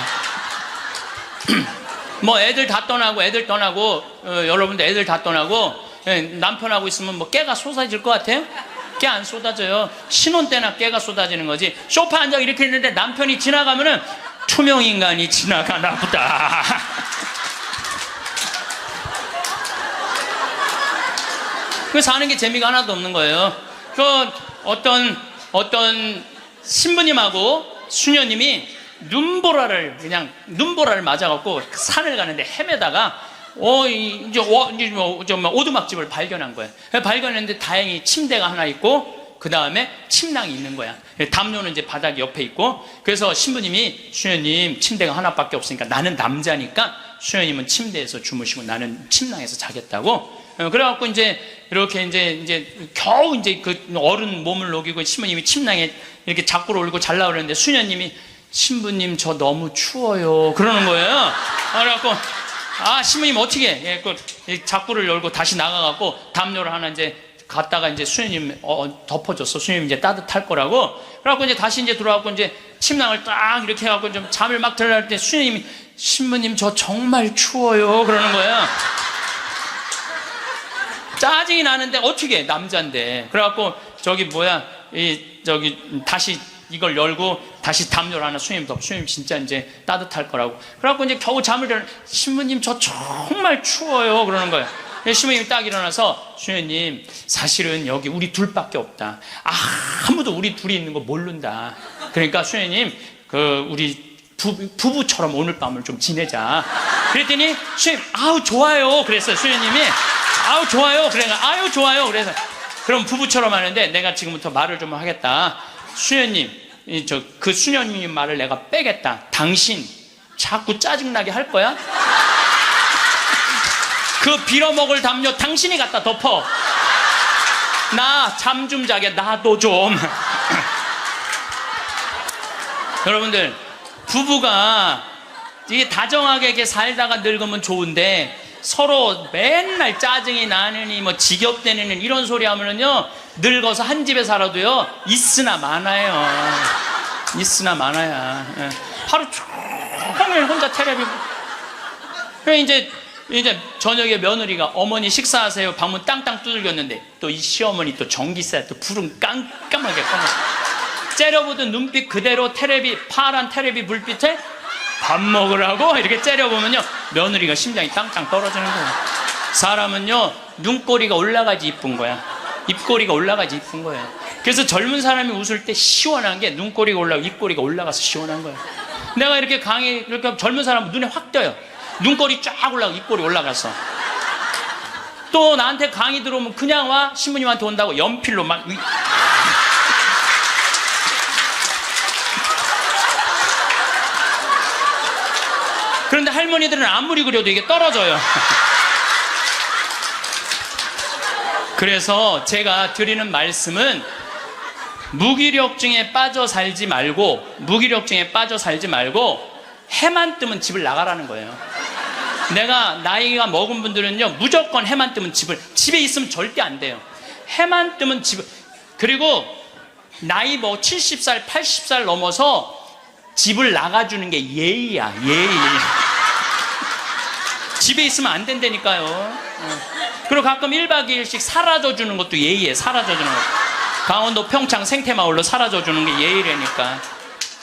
뭐 애들 다 떠나고 여러분들 애들 다 떠나고 남편하고 있으면 뭐 깨가 쏟아질 것 같아요? 깨 안 쏟아져요. 신혼 때나 깨가 쏟아지는 거지. 소파 앉아 이렇게 있는데 남편이 지나가면은 투명인간이 지나가나 보다. 그 사는 게 재미가 하나도 없는 거예요. 그 어떤 신부님하고 수녀님이 눈보라를 맞아갖고 산을 가는데 헤매다가 이제 오두막집을 발견한 거예요. 발견했는데 다행히 침대가 하나 있고 그 다음에 침낭이 있는 거야. 담요는 이제 바닥 옆에 있고. 그래서 신부님이, 수녀님 침대가 하나밖에 없으니까 나는 남자니까 수녀님은 침대에서 주무시고 나는 침낭에서 자겠다고. 그래갖고 이렇게 겨우 그 어른 몸을 녹이고 신부님이 침낭에 이렇게 자꾸로 올리고 잘라 그러는데 수녀님이, 신부님 저 너무 추워요 그러는 거예요. 그래갖고 신부님 어떻게 해? 자꾸를 열고 다시 나가갖고 담요를 하나 이제 갖다가 이제 수녀님 덮어줬어. 수녀님 이제 따뜻할 거라고. 그래갖고 이제 다시 들어와갖고 이제 침낭을 딱 이렇게 해갖고 좀 잠을 막 들어갈 때 수녀님이, 신부님 저 정말 추워요 그러는 거예요. 짜증이 나는데 어떻게 해? 남자인데. 그래갖고 다시 이걸 열고 다시 담요를 하나 수녀님 덮어. 수녀님 진짜 이제 따뜻할 거라고. 그래갖고 이제 겨우 잠을 들어. 신부님 저 정말 추워요 그러는 거예요. 신부님이 딱 일어나서, 수녀님 사실은 여기 우리 둘밖에 없다. 아무도 우리 둘이 있는 거 모른다. 그러니까 수녀님 우리 부부처럼 오늘 밤을 좀 지내자. 그랬더니 수녀님 아우 좋아요 그랬어요. 수녀님이 아우 좋아요. 아유 좋아요. 그래서 그럼 부부처럼 하는데 내가 지금부터 말을 좀 하겠다. 수녀님, 그 수녀님 말을 내가 빼겠다. 당신 자꾸 짜증나게 할 거야? 그 빌어먹을 담요 당신이 갖다 덮어. 나 잠 좀 자게 나도 좀. 여러분들, 부부가 이게 다정하게 이렇게 살다가 늙으면 좋은데, 서로 맨날 짜증이 나느니 뭐 지겹대느니 이런 소리 하면은요, 늙어서 한 집에 살아도요 있으나 많아요. 있으나 많아야. 하루 종일 혼자 텔레비. 그래 이제 이제 저녁에 며느리가 어머니 식사하세요. 방문 땅땅 두들겼는데 또 이 시어머니 또 전기세 또 불은 깜깜하게 꺼놓고 째려보던 눈빛 그대로 파란 테레비 불빛에 밥 먹으라고 이렇게 째려보면요 며느리가 심장이 땅땅 떨어지는 거예요. 사람은요 눈꼬리가 올라가지 이쁜 거야. 입꼬리가 올라가지 이쁜 거예요. 그래서 젊은 사람이 웃을 때 시원한 게 눈꼬리가 올라가고 입꼬리가 올라가서 시원한 거예요. 내가 이렇게 이렇게 젊은 사람은 눈에 확 띄어요. 눈꼬리 쫙 올라가고 입꼬리 올라가서. 또 나한테 강의 들어오면 그냥 와 신부님한테 온다고 연필로 막 그런데 할머니들은 아무리 그려도 이게 떨어져요. 그래서 제가 드리는 말씀은 무기력증에 빠져 살지 말고 해만 뜨면 집을 나가라는 거예요. 내가 나이가 먹은 분들은요 무조건 해만 뜨면 집에 있으면 절대 안 돼요. 해만 뜨면 그리고 나이 70살 80살 넘어서 집을 나가주는 게 예의야. 예의. 집에 있으면 안 된다니까요. 그리고 가끔 1박 2일씩 사라져주는 것도 예의에 사라져주는 것. 강원도 평창 생태마을로 사라져주는 게 예의라니까.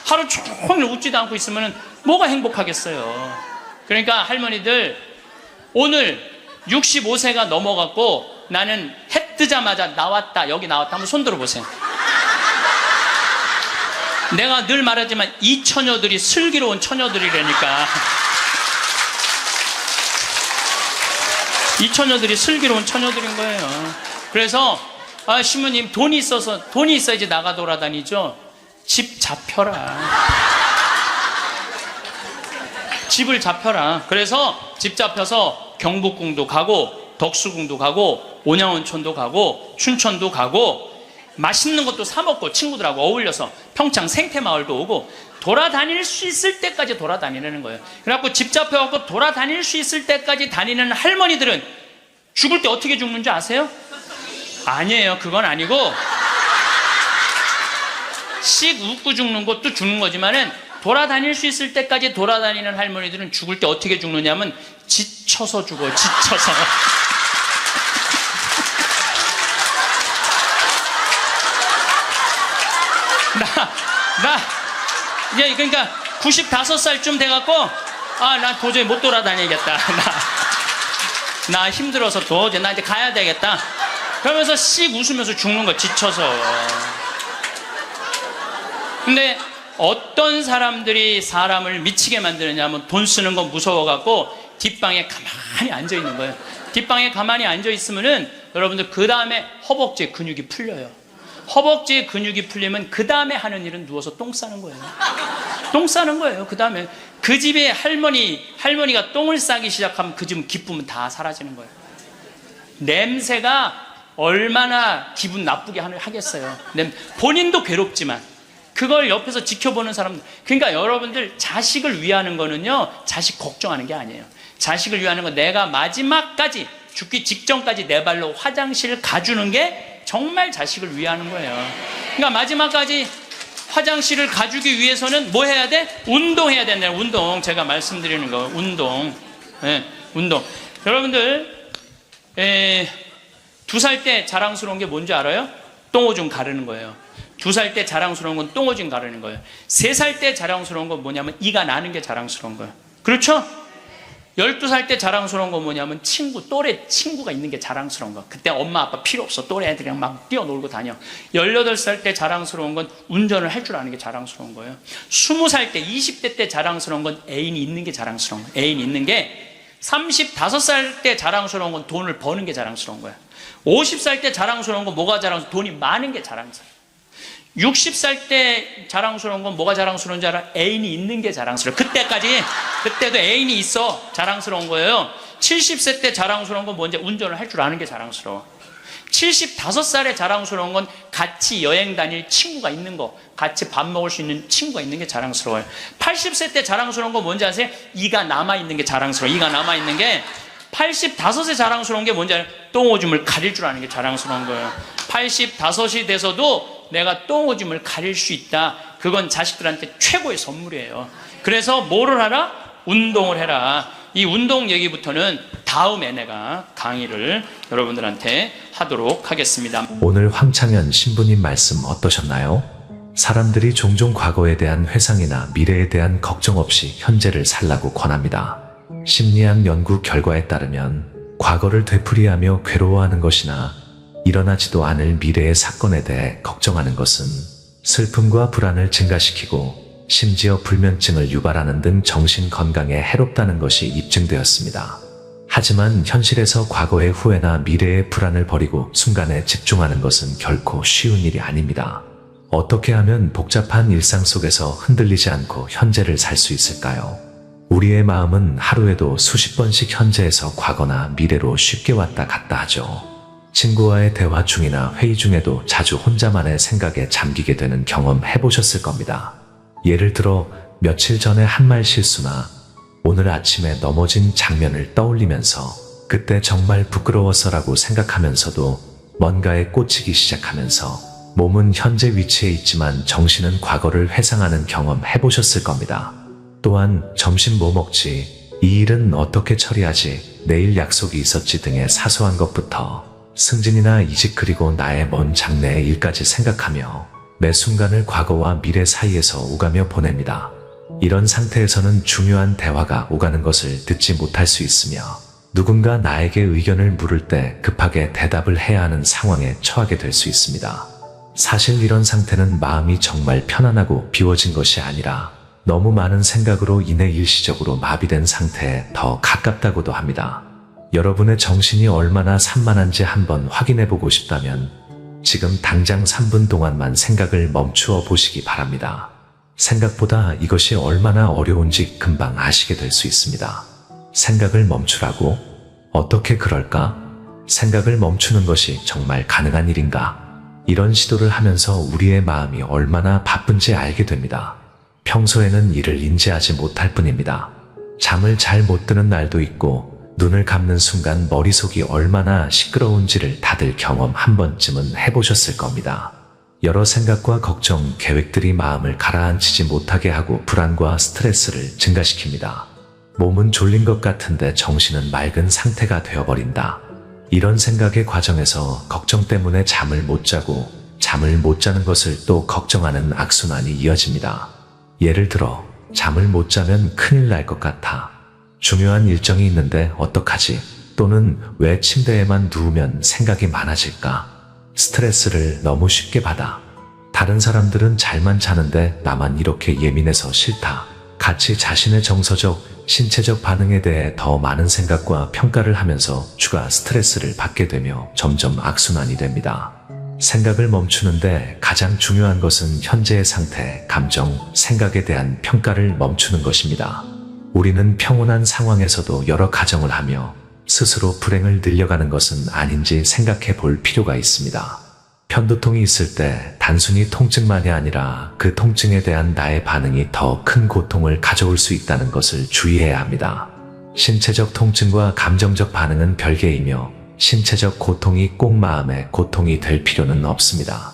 하루 종일 웃지도 않고 있으면 뭐가 행복하겠어요. 그러니까 할머니들 오늘 65세가 넘어갔고 나는 해 뜨자마자 나왔다 여기 나왔다 한번 손 들어보세요. 내가 늘 말하지만 이 처녀들이 슬기로운 처녀들이라니까. 이 처녀들이 슬기로운 처녀들인 거예요. 그래서 신부님 돈이 있어야지 나가 돌아다니죠. 집 잡혀라. 집을 잡혀라. 그래서 집 잡혀서 경복궁도 가고 덕수궁도 가고 온양온천도 가고 춘천도 가고 맛있는 것도 사 먹고 친구들하고 어울려서 평창 생태마을도 오고 돌아다닐 수 있을 때까지 돌아다니는 거예요. 그래갖고 집 잡혀갖고 돌아다닐 수 있을 때까지 다니는 할머니들은 죽을 때 어떻게 죽는지 아세요? 아니에요. 그건 아니고 씩 웃고 죽는 것도 죽는 거지만은 돌아다닐 수 있을 때까지 돌아다니는 할머니들은 죽을 때 어떻게 죽느냐면 지쳐서 죽어요. 지쳐서. 그러니까 95살쯤 돼갖고 나 도저히 못 돌아다니겠다. 나 힘들어서 도저히 나 이제 가야 되겠다. 그러면서 씩 웃으면서 죽는 거 지쳐서. 근데 어떤 사람들이 사람을 미치게 만드느냐 하면 돈 쓰는 거 무서워갖고 뒷방에 가만히 앉아 있는 거예요. 뒷방에 가만히 앉아 있으면은 여러분들 그 다음에 허벅지에 근육이 풀려요. 허벅지에 근육이 풀리면 그 다음에 하는 일은 누워서 똥 싸는 거예요. 똥 싸는 거예요. 그 다음에 그 집에 할머니가 똥을 싸기 시작하면 그 집은 기쁨은 다 사라지는 거예요. 냄새가 얼마나 기분 나쁘게 하겠어요. 본인도 괴롭지만 그걸 옆에서 지켜보는 사람들. 그러니까 여러분들 자식을 위하는 거는요 자식 걱정하는 게 아니에요. 자식을 위하는 건 내가 마지막까지 죽기 직전까지 내 발로 화장실 가주는 게 정말 자식을 위하는 거예요. 그러니까 마지막까지 화장실을 가주기 위해서는 뭐 해야 돼? 운동해야 된다. 운동. 제가 말씀드리는 거 운동. 네, 운동. 여러분들 2살 때 자랑스러운 게 뭔지 알아요? 똥오줌 가르는 거예요. 2살 때 자랑스러운 건 똥오줌 가르는 거예요. 3살 때 자랑스러운 건 뭐냐면 이가 나는 게 자랑스러운 거예요. 그렇죠? 12살 때 자랑스러운 건 뭐냐면 또래 친구가 있는 게 자랑스러운 거. 그때 엄마 아빠 필요 없어. 또래 애들이랑 막 뛰어놀고 다녀. 18살 때 자랑스러운 건 운전을 할 줄 아는 게 자랑스러운 거예요. 20살 때 20대 때 자랑스러운 건 애인이 있는 게 자랑스러운 거예요. 애인이 있는 게 35살 때 자랑스러운 건 돈을 버는 게 자랑스러운 거예요. 50살 때 자랑스러운 건 뭐가 자랑스러운? 돈이 많은 게 자랑스러워요. 60살 때 자랑스러운 건 뭐가 자랑스러운지 알아? 애인이 있는 게 자랑스러워. 그때도 애인이 있어. 자랑스러운 거예요. 70세 때 자랑스러운 건 뭔지? 운전을 할 줄 아는 게 자랑스러워. 75살에 자랑스러운 건 같이 여행 다닐 친구가 있는 거, 같이 밥 먹을 수 있는 친구가 있는 게 자랑스러워요. 80세 때 자랑스러운 건 뭔지 아세요? 이가 남아있는 게 자랑스러워. 이가 남아있는 게 85세 자랑스러운 게 뭔지 알아요? 똥오줌을 가릴 줄 아는 게 자랑스러운 거예요. 85이 돼서도 내가 똥오줌을 가릴 수 있다. 그건 자식들한테 최고의 선물이에요. 그래서 뭐를 하라? 운동을 해라. 이 운동 얘기부터는 다음에 내가 강의를 여러분들한테 하도록 하겠습니다. 오늘 황창현 신부님 말씀 어떠셨나요? 사람들이 종종 과거에 대한 회상이나 미래에 대한 걱정 없이 현재를 살라고 권합니다. 심리학 연구 결과에 따르면 과거를 되풀이하며 괴로워하는 것이나 일어나지도 않을 미래의 사건에 대해 걱정하는 것은 슬픔과 불안을 증가시키고 심지어 불면증을 유발하는 등 정신 건강에 해롭다는 것이 입증되었습니다. 하지만 현실에서 과거의 후회나 미래의 불안을 버리고 순간에 집중하는 것은 결코 쉬운 일이 아닙니다. 어떻게 하면 복잡한 일상 속에서 흔들리지 않고 현재를 살 수 있을까요? 우리의 마음은 하루에도 수십 번씩 현재에서 과거나 미래로 쉽게 왔다 갔다 하죠. 친구와의 대화 중이나 회의 중에도 자주 혼자만의 생각에 잠기게 되는 경험 해보셨을 겁니다. 예를 들어 며칠 전에 한 말 실수나 오늘 아침에 넘어진 장면을 떠올리면서 그때 정말 부끄러워서라고 생각하면서도 뭔가에 꽂히기 시작하면서 몸은 현재 위치에 있지만 정신은 과거를 회상하는 경험 해보셨을 겁니다. 또한 점심 뭐 먹지? 이 일은 어떻게 처리하지? 내일 약속이 있었지 등의 사소한 것부터 승진이나 이직 그리고 나의 먼 장래의 일까지 생각하며 매 순간을 과거와 미래 사이에서 오가며 보냅니다. 이런 상태에서는 중요한 대화가 오가는 것을 듣지 못할 수 있으며 누군가 나에게 의견을 물을 때 급하게 대답을 해야 하는 상황에 처하게 될 수 있습니다. 사실 이런 상태는 마음이 정말 편안하고 비워진 것이 아니라 너무 많은 생각으로 인해 일시적으로 마비된 상태에 더 가깝다고도 합니다. 여러분의 정신이 얼마나 산만한지 한번 확인해보고 싶다면 지금 당장 3분 동안만 생각을 멈추어 보시기 바랍니다. 생각보다 이것이 얼마나 어려운지 금방 아시게 될 수 있습니다. 생각을 멈추라고? 어떻게 그럴까? 생각을 멈추는 것이 정말 가능한 일인가? 이런 시도를 하면서 우리의 마음이 얼마나 바쁜지 알게 됩니다. 평소에는 이를 인지하지 못할 뿐입니다. 잠을 잘 못 드는 날도 있고 눈을 감는 순간 머릿속이 얼마나 시끄러운지를 다들 경험 한 번쯤은 해보셨을 겁니다. 여러 생각과 걱정, 계획들이 마음을 가라앉히지 못하게 하고 불안과 스트레스를 증가시킵니다. 몸은 졸린 것 같은데 정신은 맑은 상태가 되어버린다. 이런 생각의 과정에서 걱정 때문에 잠을 못 자고 잠을 못 자는 것을 또 걱정하는 악순환이 이어집니다. 예를 들어 잠을 못 자면 큰일 날 것 같아. 중요한 일정이 있는데 어떡하지? 또는 왜 침대에만 누우면 생각이 많아질까? 스트레스를 너무 쉽게 받아. 다른 사람들은 잘만 자는데 나만 이렇게 예민해서 싫다. 같이 자신의 정서적, 신체적 반응에 대해 더 많은 생각과 평가를 하면서 추가 스트레스를 받게 되며 점점 악순환이 됩니다. 생각을 멈추는데 가장 중요한 것은 현재의 상태, 감정, 생각에 대한 평가를 멈추는 것입니다. 우리는 평온한 상황에서도 여러 가정을 하며 스스로 불행을 늘려가는 것은 아닌지 생각해 볼 필요가 있습니다. 편두통이 있을 때 단순히 통증만이 아니라 그 통증에 대한 나의 반응이 더 큰 고통을 가져올 수 있다는 것을 주의해야 합니다. 신체적 통증과 감정적 반응은 별개이며 신체적 고통이 꼭 마음의 고통이 될 필요는 없습니다.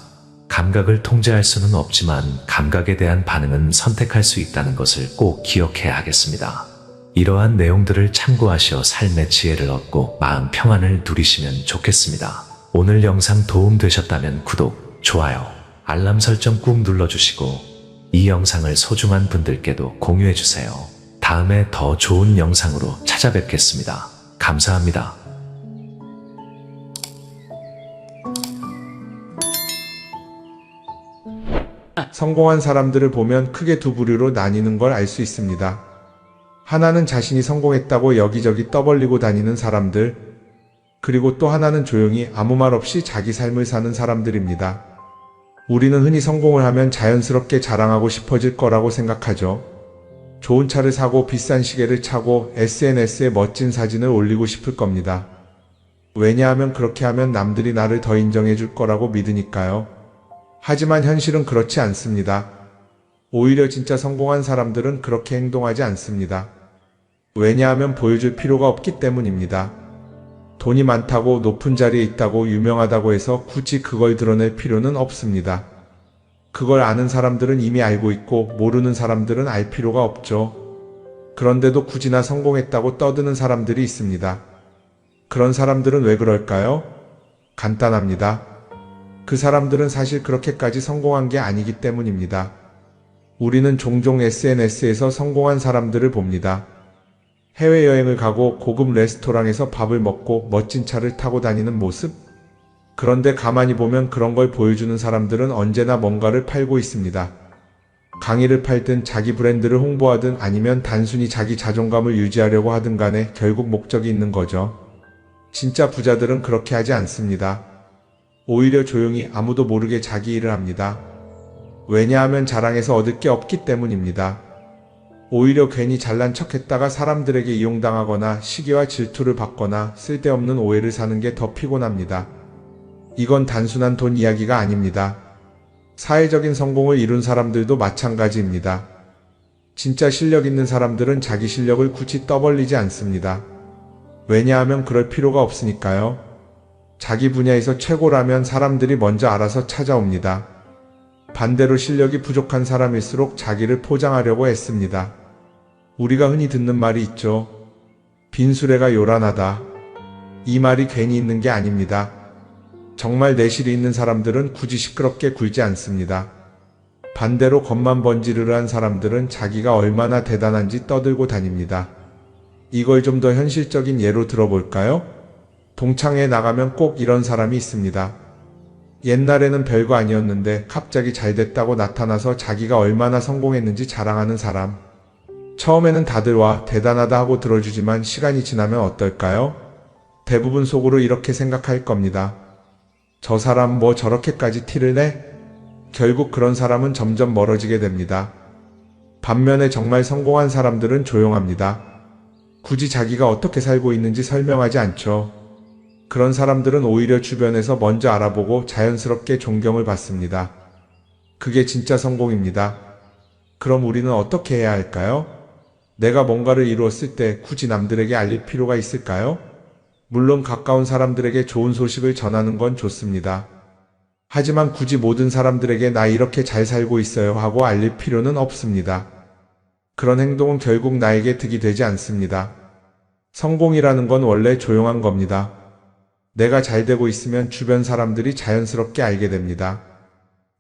감각을 통제할 수는 없지만 감각에 대한 반응은 선택할 수 있다는 것을 꼭 기억해야 하겠습니다. 이러한 내용들을 참고하시어 삶의 지혜를 얻고 마음 평안을 누리시면 좋겠습니다. 오늘 영상 도움되셨다면 구독, 좋아요, 알람 설정 꾹 눌러주시고 이 영상을 소중한 분들께도 공유해주세요. 다음에 더 좋은 영상으로 찾아뵙겠습니다. 감사합니다. 성공한 사람들을 보면 크게 두 부류로 나뉘는 걸 알 수 있습니다. 하나는 자신이 성공했다고 여기저기 떠벌리고 다니는 사람들, 그리고 또 하나는 조용히 아무 말 없이 자기 삶을 사는 사람들입니다. 우리는 흔히 성공을 하면 자연스럽게 자랑하고 싶어질 거라고 생각하죠. 좋은 차를 사고 비싼 시계를 차고 SNS에 멋진 사진을 올리고 싶을 겁니다. 왜냐하면 그렇게 하면 남들이 나를 더 인정해 줄 거라고 믿으니까요. 하지만 현실은 그렇지 않습니다. 오히려 진짜 성공한 사람들은 그렇게 행동하지 않습니다. 왜냐하면 보여줄 필요가 없기 때문입니다. 돈이 많다고 높은 자리에 있다고 유명하다고 해서 굳이 그걸 드러낼 필요는 없습니다. 그걸 아는 사람들은 이미 알고 있고 모르는 사람들은 알 필요가 없죠. 그런데도 굳이나 성공했다고 떠드는 사람들이 있습니다. 그런 사람들은 왜 그럴까요? 간단합니다. 그 사람들은 사실 그렇게까지 성공한 게 아니기 때문입니다. 우리는 종종 SNS에서 성공한 사람들을 봅니다. 해외여행을 가고 고급 레스토랑에서 밥을 먹고 멋진 차를 타고 다니는 모습? 그런데 가만히 보면 그런 걸 보여주는 사람들은 언제나 뭔가를 팔고 있습니다. 강의를 팔든 자기 브랜드를 홍보하든 아니면 단순히 자기 자존감을 유지하려고 하든 간에 결국 목적이 있는 거죠. 진짜 부자들은 그렇게 하지 않습니다. 오히려 조용히 아무도 모르게 자기 일을 합니다. 왜냐하면 자랑해서 얻을 게 없기 때문입니다. 오히려 괜히 잘난 척했다가 사람들에게 이용당하거나 시기와 질투를 받거나 쓸데없는 오해를 사는 게 더 피곤합니다. 이건 단순한 돈 이야기가 아닙니다. 사회적인 성공을 이룬 사람들도 마찬가지입니다. 진짜 실력 있는 사람들은 자기 실력을 굳이 떠벌리지 않습니다. 왜냐하면 그럴 필요가 없으니까요. 자기 분야에서 최고라면 사람들이 먼저 알아서 찾아옵니다. 반대로 실력이 부족한 사람일수록 자기를 포장하려고 애씁니다. 우리가 흔히 듣는 말이 있죠. 빈수레가 요란하다. 이 말이 괜히 있는 게 아닙니다. 정말 내실이 있는 사람들은 굳이 시끄럽게 굴지 않습니다. 반대로 겉만 번지르르한 사람들은 자기가 얼마나 대단한지 떠들고 다닙니다. 이걸 좀 더 현실적인 예로 들어볼까요? 동창회에 나가면 꼭 이런 사람이 있습니다. 옛날에는 별거 아니었는데 갑자기 잘 됐다고 나타나서 자기가 얼마나 성공했는지 자랑하는 사람. 처음에는 다들 와 대단하다 하고 들어주지만 시간이 지나면 어떨까요? 대부분 속으로 이렇게 생각할 겁니다. 저 사람 뭐 저렇게까지 티를 내? 결국 그런 사람은 점점 멀어지게 됩니다. 반면에 정말 성공한 사람들은 조용합니다. 굳이 자기가 어떻게 살고 있는지 설명하지 않죠. 그런 사람들은 오히려 주변에서 먼저 알아보고 자연스럽게 존경을 받습니다. 그게 진짜 성공입니다. 그럼 우리는 어떻게 해야 할까요? 내가 뭔가를 이루었을 때 굳이 남들에게 알릴 필요가 있을까요? 물론 가까운 사람들에게 좋은 소식을 전하는 건 좋습니다. 하지만 굳이 모든 사람들에게 나 이렇게 잘 살고 있어요 하고 알릴 필요는 없습니다. 그런 행동은 결국 나에게 득이 되지 않습니다. 성공이라는 건 원래 조용한 겁니다. 내가 잘 되고 있으면 주변 사람들이 자연스럽게 알게 됩니다.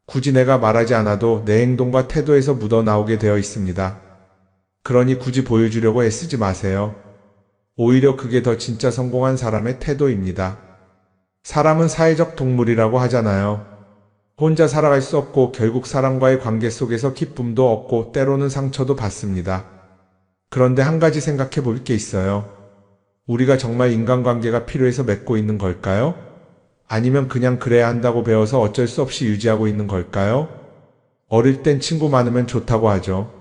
굳이 내가 말하지 않아도 내 행동과 태도에서 묻어나오게 되어 있습니다. 그러니 굳이 보여주려고 애쓰지 마세요. 오히려 그게 더 진짜 성공한 사람의 태도입니다. 사람은 사회적 동물이라고 하잖아요. 혼자 살아갈 수 없고 결국 사람과의 관계 속에서 기쁨도 얻고 때로는 상처도 받습니다. 그런데 한 가지 생각해 볼 게 있어요. 우리가 정말 인간관계가 필요해서 맺고 있는 걸까요? 아니면 그냥 그래야 한다고 배워서 어쩔 수 없이 유지하고 있는 걸까요? 어릴 땐 친구 많으면 좋다고 하죠.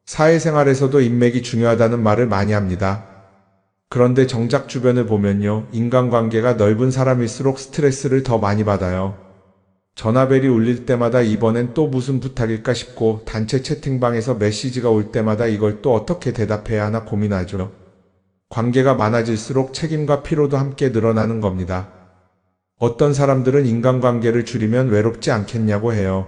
사회생활에서도 인맥이 중요하다는 말을 많이 합니다. 그런데 정작 주변을 보면요. 인간관계가 넓은 사람일수록 스트레스를 더 많이 받아요. 전화벨이 울릴 때마다 이번엔 또 무슨 부탁일까 싶고 단체 채팅방에서 메시지가 올 때마다 이걸 또 어떻게 대답해야 하나 고민하죠. 관계가 많아질수록 책임과 피로도 함께 늘어나는 겁니다. 어떤 사람들은 인간관계를 줄이면 외롭지 않겠냐고 해요.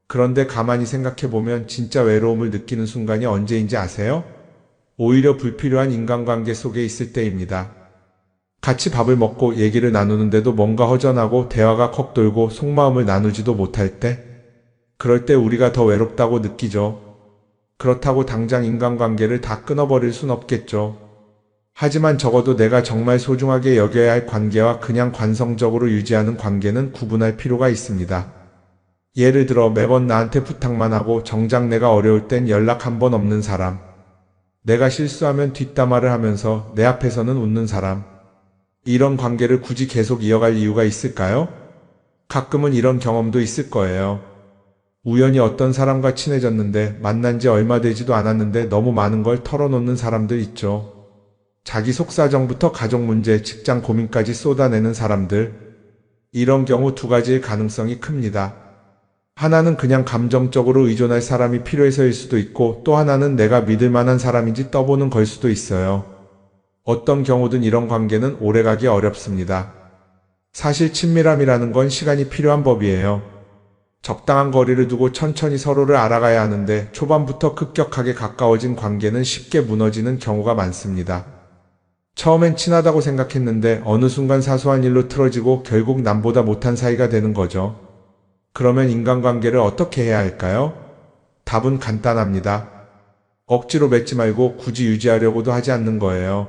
그런데 가만히 생각해보면 진짜 외로움을 느끼는 순간이 언제인지 아세요? 오히려 불필요한 인간관계 속에 있을 때입니다. 같이 밥을 먹고 얘기를 나누는데도 뭔가 허전하고 대화가 컥 돌고 속마음을 나누지도 못할 때, 그럴 때 우리가 더 외롭다고 느끼죠. 그렇다고 당장 인간관계를 다 끊어버릴 순 없겠죠. 하지만 적어도 내가 정말 소중하게 여겨야 할 관계와 그냥 관성적으로 유지하는 관계는 구분할 필요가 있습니다. 예를 들어 매번 나한테 부탁만 하고 정작 내가 어려울 땐 연락 한 번 없는 사람. 내가 실수하면 뒷담화를 하면서 내 앞에서는 웃는 사람. 이런 관계를 굳이 계속 이어갈 이유가 있을까요? 가끔은 이런 경험도 있을 거예요. 우연히 어떤 사람과 친해졌는데 만난 지 얼마 되지도 않았는데 너무 많은 걸 털어놓는 사람들 있죠. 자기 속사정부터 가족 문제, 직장 고민까지 쏟아내는 사람들. 이런 경우 두 가지의 가능성이 큽니다. 하나는 그냥 감정적으로 의존할 사람이 필요해서일 수도 있고 또 하나는 내가 믿을 만한 사람인지 떠보는 걸 수도 있어요. 어떤 경우든 이런 관계는 오래가기 어렵습니다. 사실 친밀함이라는 건 시간이 필요한 법이에요. 적당한 거리를 두고 천천히 서로를 알아가야 하는데 초반부터 급격하게 가까워진 관계는 쉽게 무너지는 경우가 많습니다. 처음엔 친하다고 생각했는데 어느 순간 사소한 일로 틀어지고 결국 남보다 못한 사이가 되는 거죠. 그러면 인간관계를 어떻게 해야 할까요? 답은 간단합니다. 억지로 맺지 말고 굳이 유지하려고도 하지 않는 거예요.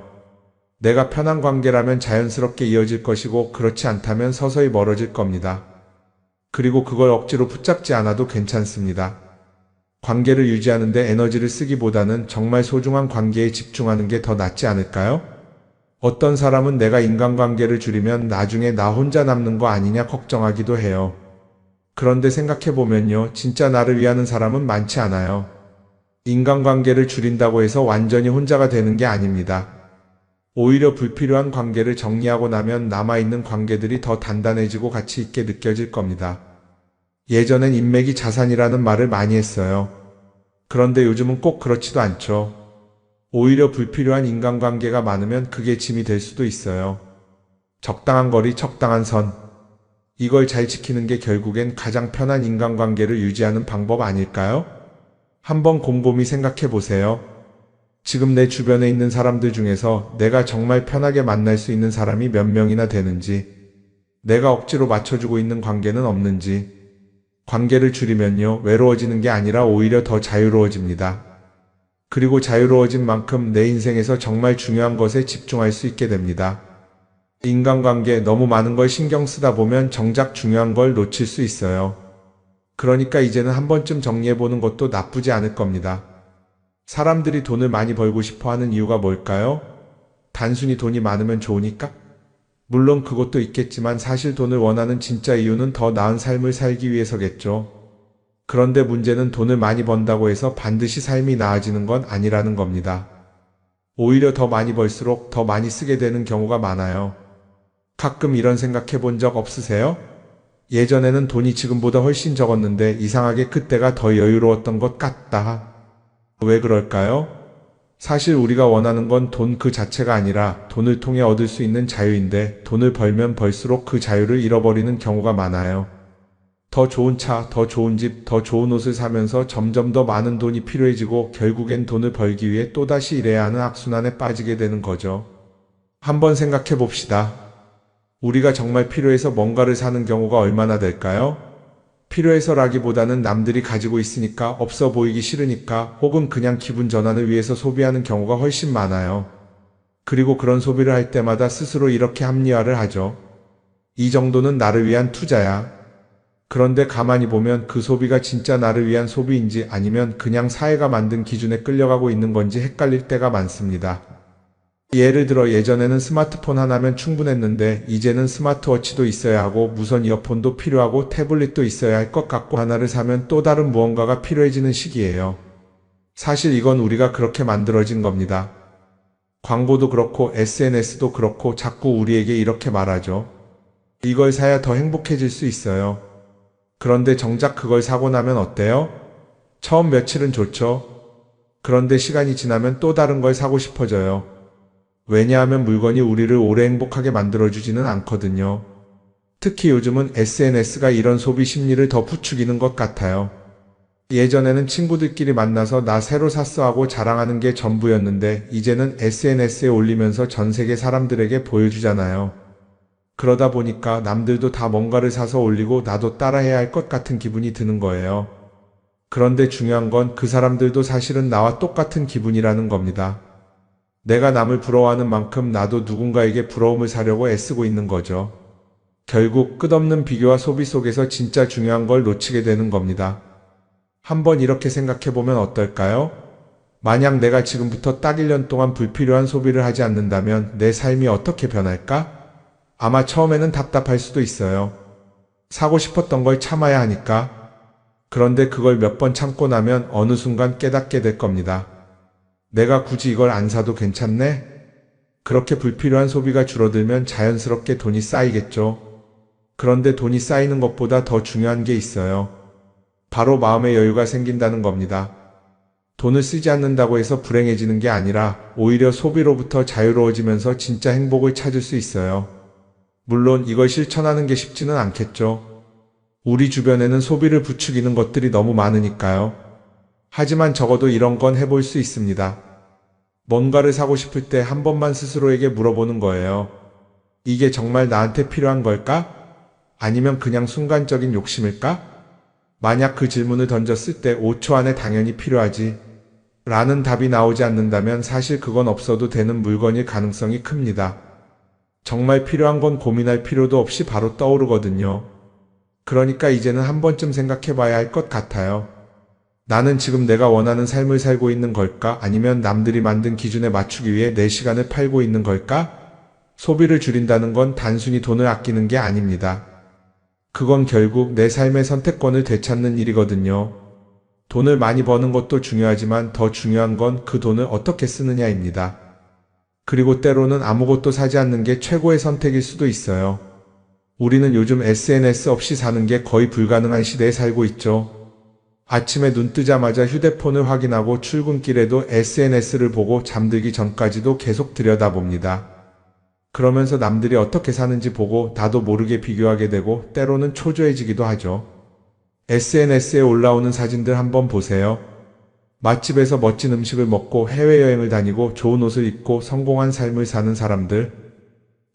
내가 편한 관계라면 자연스럽게 이어질 것이고 그렇지 않다면 서서히 멀어질 겁니다. 그리고 그걸 억지로 붙잡지 않아도 괜찮습니다. 관계를 유지하는데 에너지를 쓰기보다는 정말 소중한 관계에 집중하는 게 더 낫지 않을까요? 어떤 사람은 내가 인간관계를 줄이면 나중에 나 혼자 남는 거 아니냐 걱정하기도 해요. 그런데 생각해보면요, 진짜 나를 위하는 사람은 많지 않아요. 인간관계를 줄인다고 해서 완전히 혼자가 되는 게 아닙니다. 오히려 불필요한 관계를 정리하고 나면 남아있는 관계들이 더 단단해지고 가치 있게 느껴질 겁니다. 예전엔 인맥이 자산이라는 말을 많이 했어요. 그런데 요즘은 꼭 그렇지도 않죠. 오히려 불필요한 인간관계가 많으면 그게 짐이 될 수도 있어요. 적당한 거리, 적당한 선. 이걸 잘 지키는 게 결국엔 가장 편한 인간관계를 유지하는 방법 아닐까요? 한번 곰곰이 생각해 보세요. 지금 내 주변에 있는 사람들 중에서 내가 정말 편하게 만날 수 있는 사람이 몇 명이나 되는지, 내가 억지로 맞춰주고 있는 관계는 없는지. 관계를 줄이면요, 외로워지는 게 아니라 오히려 더 자유로워집니다. 그리고 자유로워진 만큼 내 인생에서 정말 중요한 것에 집중할 수 있게 됩니다. 인간관계 너무 많은 걸 신경 쓰다 보면 정작 중요한 걸 놓칠 수 있어요. 그러니까 이제는 한 번쯤 정리해보는 것도 나쁘지 않을 겁니다. 사람들이 돈을 많이 벌고 싶어 하는 이유가 뭘까요? 단순히 돈이 많으면 좋으니까? 물론 그것도 있겠지만 사실 돈을 원하는 진짜 이유는 더 나은 삶을 살기 위해서겠죠. 그런데 문제는 돈을 많이 번다고 해서 반드시 삶이 나아지는 건 아니라는 겁니다. 오히려 더 많이 벌수록 더 많이 쓰게 되는 경우가 많아요. 가끔 이런 생각해 본 적 없으세요? 예전에는 돈이 지금보다 훨씬 적었는데 이상하게 그때가 더 여유로웠던 것 같다. 왜 그럴까요? 사실 우리가 원하는 건 돈 그 자체가 아니라 돈을 통해 얻을 수 있는 자유인데 돈을 벌면 벌수록 그 자유를 잃어버리는 경우가 많아요. 더 좋은 차, 더 좋은 집, 더 좋은 옷을 사면서 점점 더 많은 돈이 필요해지고 결국엔 돈을 벌기 위해 또다시 일해야 하는 악순환에 빠지게 되는 거죠. 한번 생각해 봅시다. 우리가 정말 필요해서 뭔가를 사는 경우가 얼마나 될까요? 필요해서라기보다는 남들이 가지고 있으니까, 없어 보이기 싫으니까, 혹은 그냥 기분 전환을 위해서 소비하는 경우가 훨씬 많아요. 그리고 그런 소비를 할 때마다 스스로 이렇게 합리화를 하죠. 이 정도는 나를 위한 투자야. 그런데 가만히 보면 그 소비가 진짜 나를 위한 소비인지 아니면 그냥 사회가 만든 기준에 끌려가고 있는 건지 헷갈릴 때가 많습니다. 예를 들어 예전에는 스마트폰 하나면 충분했는데 이제는 스마트워치도 있어야 하고 무선 이어폰도 필요하고 태블릿도 있어야 할 것 같고 하나를 사면 또 다른 무언가가 필요해지는 시기예요. 사실 이건 우리가 그렇게 만들어진 겁니다. 광고도 그렇고 SNS도 그렇고 자꾸 우리에게 이렇게 말하죠. 이걸 사야 더 행복해질 수 있어요. 그런데 정작 그걸 사고 나면 어때요? 처음 며칠은 좋죠. 그런데 시간이 지나면 또 다른 걸 사고 싶어져요. 왜냐하면 물건이 우리를 오래 행복하게 만들어주지는 않거든요. 특히 요즘은 SNS가 이런 소비 심리를 더 부추기는 것 같아요. 예전에는 친구들끼리 만나서 나 새로 샀어 하고 자랑하는 게 전부였는데 이제는 SNS에 올리면서 전 세계 사람들에게 보여주잖아요. 그러다 보니까 남들도 다 뭔가를 사서 올리고 나도 따라해야 할 것 같은 기분이 드는 거예요. 그런데 중요한 건 그 사람들도 사실은 나와 똑같은 기분이라는 겁니다. 내가 남을 부러워하는 만큼 나도 누군가에게 부러움을 사려고 애쓰고 있는 거죠. 결국 끝없는 비교와 소비 속에서 진짜 중요한 걸 놓치게 되는 겁니다. 한번 이렇게 생각해보면 어떨까요? 만약 내가 지금부터 딱 1년 동안 불필요한 소비를 하지 않는다면 내 삶이 어떻게 변할까? 아마 처음에는 답답할 수도 있어요. 사고 싶었던 걸 참아야 하니까. 그런데 그걸 몇 번 참고 나면 어느 순간 깨닫게 될 겁니다. 내가 굳이 이걸 안 사도 괜찮네? 그렇게 불필요한 소비가 줄어들면 자연스럽게 돈이 쌓이겠죠. 그런데 돈이 쌓이는 것보다 더 중요한 게 있어요. 바로 마음의 여유가 생긴다는 겁니다. 돈을 쓰지 않는다고 해서 불행해지는 게 아니라 오히려 소비로부터 자유로워지면서 진짜 행복을 찾을 수 있어요. 물론 이걸 실천하는 게 쉽지는 않겠죠. 우리 주변에는 소비를 부추기는 것들이 너무 많으니까요. 하지만 적어도 이런 건 해볼 수 있습니다. 뭔가를 사고 싶을 때 한 번만 스스로에게 물어보는 거예요. 이게 정말 나한테 필요한 걸까? 아니면 그냥 순간적인 욕심일까? 만약 그 질문을 던졌을 때 5초 안에 당연히 필요하지 라는 답이 나오지 않는다면 사실 그건 없어도 되는 물건일 가능성이 큽니다. 정말 필요한 건 고민할 필요도 없이 바로 떠오르거든요. 그러니까 이제는 한 번쯤 생각해 봐야 할 것 같아요. 나는 지금 내가 원하는 삶을 살고 있는 걸까? 아니면 남들이 만든 기준에 맞추기 위해 내 시간을 팔고 있는 걸까? 소비를 줄인다는 건 단순히 돈을 아끼는 게 아닙니다. 그건 결국 내 삶의 선택권을 되찾는 일이거든요. 돈을 많이 버는 것도 중요하지만 더 중요한 건 그 돈을 어떻게 쓰느냐입니다. 그리고 때로는 아무것도 사지 않는 게 최고의 선택일 수도 있어요. 우리는 요즘 SNS 없이 사는 게 거의 불가능한 시대에 살고 있죠. 아침에 눈 뜨자마자 휴대폰을 확인하고 출근길에도 SNS를 보고 잠들기 전까지도 계속 들여다봅니다. 그러면서 남들이 어떻게 사는지 보고 나도 모르게 비교하게 되고 때로는 초조해지기도 하죠. SNS에 올라오는 사진들 한번 보세요. 맛집에서 멋진 음식을 먹고 해외여행을 다니고 좋은 옷을 입고 성공한 삶을 사는 사람들.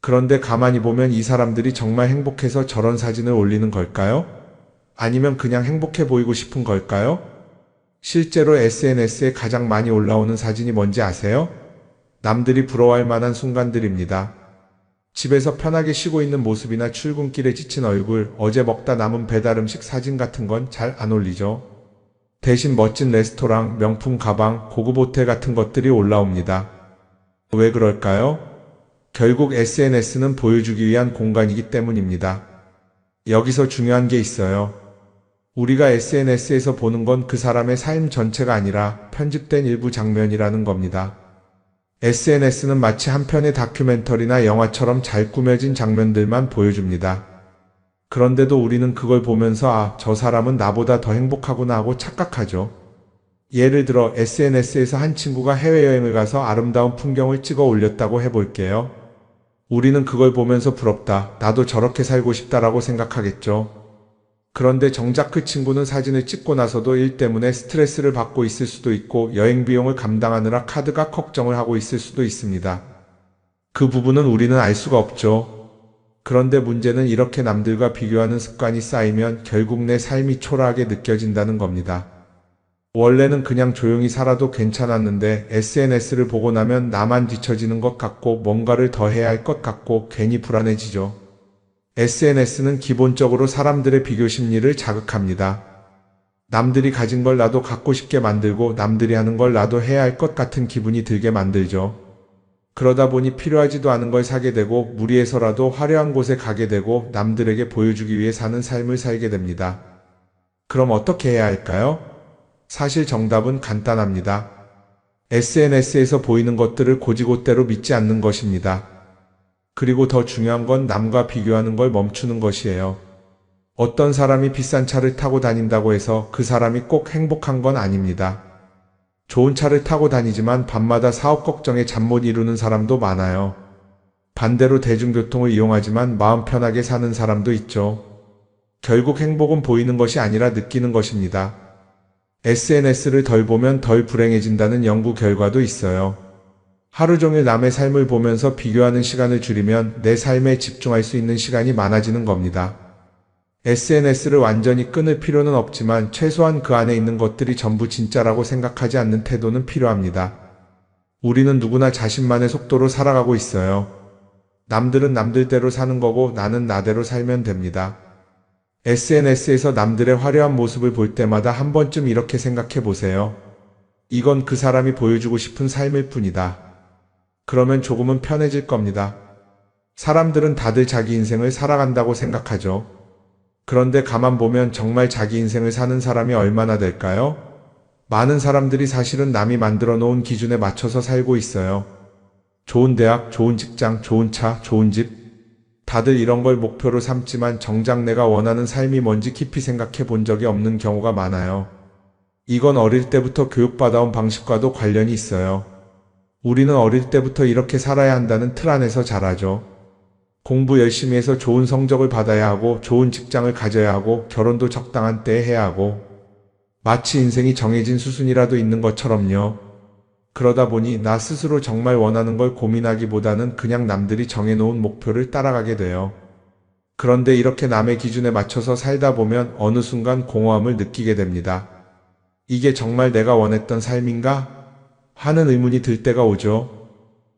그런데 가만히 보면 이 사람들이 정말 행복해서 저런 사진을 올리는 걸까요? 아니면 그냥 행복해 보이고 싶은 걸까요? 실제로 SNS에 가장 많이 올라오는 사진이 뭔지 아세요? 남들이 부러워할 만한 순간들입니다. 집에서 편하게 쉬고 있는 모습이나 출근길에 지친 얼굴, 어제 먹다 남은 배달 음식 사진 같은 건 잘 안 올리죠. 대신 멋진 레스토랑, 명품 가방, 고급 호텔 같은 것들이 올라옵니다. 왜 그럴까요? 결국 SNS는 보여주기 위한 공간이기 때문입니다. 여기서 중요한 게 있어요. 우리가 SNS에서 보는 건 그 사람의 삶 전체가 아니라 편집된 일부 장면이라는 겁니다. SNS는 마치 한 편의 다큐멘터리나 영화처럼 잘 꾸며진 장면들만 보여줍니다. 그런데도 우리는 그걸 보면서 아, 저 사람은 나보다 더 행복하구나 하고 착각하죠. 예를 들어 SNS에서 한 친구가 해외여행을 가서 아름다운 풍경을 찍어 올렸다고 해볼게요. 우리는 그걸 보면서 부럽다, 나도 저렇게 살고 싶다라고 생각하겠죠. 그런데 정작 그 친구는 사진을 찍고 나서도 일 때문에 스트레스를 받고 있을 수도 있고 여행 비용을 감당하느라 카드가 걱정을 하고 있을 수도 있습니다. 그 부분은 우리는 알 수가 없죠. 그런데 문제는 이렇게 남들과 비교하는 습관이 쌓이면 결국 내 삶이 초라하게 느껴진다는 겁니다. 원래는 그냥 조용히 살아도 괜찮았는데 SNS를 보고 나면 나만 뒤처지는 것 같고 뭔가를 더 해야 할 것 같고 괜히 불안해지죠. SNS는 기본적으로 사람들의 비교 심리를 자극합니다. 남들이 가진 걸 나도 갖고 싶게 만들고 남들이 하는 걸 나도 해야 할 것 같은 기분이 들게 만들죠. 그러다 보니 필요하지도 않은 걸 사게 되고 무리해서라도 화려한 곳에 가게 되고 남들에게 보여주기 위해 사는 삶을 살게 됩니다. 그럼 어떻게 해야 할까요? 사실 정답은 간단합니다. SNS에서 보이는 것들을 곧이곧대로 믿지 않는 것입니다. 그리고 더 중요한 건 남과 비교하는 걸 멈추는 것이에요. 어떤 사람이 비싼 차를 타고 다닌다고 해서 그 사람이 꼭 행복한 건 아닙니다. 좋은 차를 타고 다니지만 밤마다 사업 걱정에 잠 못 이루는 사람도 많아요. 반대로 대중교통을 이용하지만 마음 편하게 사는 사람도 있죠. 결국 행복은 보이는 것이 아니라 느끼는 것입니다. SNS를 덜 보면 덜 불행해진다는 연구 결과도 있어요. 하루 종일 남의 삶을 보면서 비교하는 시간을 줄이면 내 삶에 집중할 수 있는 시간이 많아지는 겁니다. SNS를 완전히 끊을 필요는 없지만 최소한 그 안에 있는 것들이 전부 진짜라고 생각하지 않는 태도는 필요합니다. 우리는 누구나 자신만의 속도로 살아가고 있어요. 남들은 남들대로 사는 거고 나는 나대로 살면 됩니다. SNS에서 남들의 화려한 모습을 볼 때마다 한 번쯤 이렇게 생각해 보세요. 이건 그 사람이 보여주고 싶은 삶일 뿐이다. 그러면 조금은 편해질 겁니다. 사람들은 다들 자기 인생을 살아간다고 생각하죠. 그런데 가만 보면 정말 자기 인생을 사는 사람이 얼마나 될까요? 많은 사람들이 사실은 남이 만들어 놓은 기준에 맞춰서 살고 있어요. 좋은 대학, 좋은 직장, 좋은 차, 좋은 집. 다들 이런 걸 목표로 삼지만 정작 내가 원하는 삶이 뭔지 깊이 생각해 본 적이 없는 경우가 많아요. 이건 어릴 때부터 교육받아온 방식과도 관련이 있어요. 우리는 어릴 때부터 이렇게 살아야 한다는 틀 안에서 자라죠. 공부 열심히 해서 좋은 성적을 받아야 하고 좋은 직장을 가져야 하고 결혼도 적당한 때에 해야 하고 마치 인생이 정해진 수순이라도 있는 것처럼요. 그러다 보니 나 스스로 정말 원하는 걸 고민하기보다는 그냥 남들이 정해놓은 목표를 따라가게 돼요. 그런데 이렇게 남의 기준에 맞춰서 살다 보면 어느 순간 공허함을 느끼게 됩니다. 이게 정말 내가 원했던 삶인가? 하는 의문이 들 때가 오죠.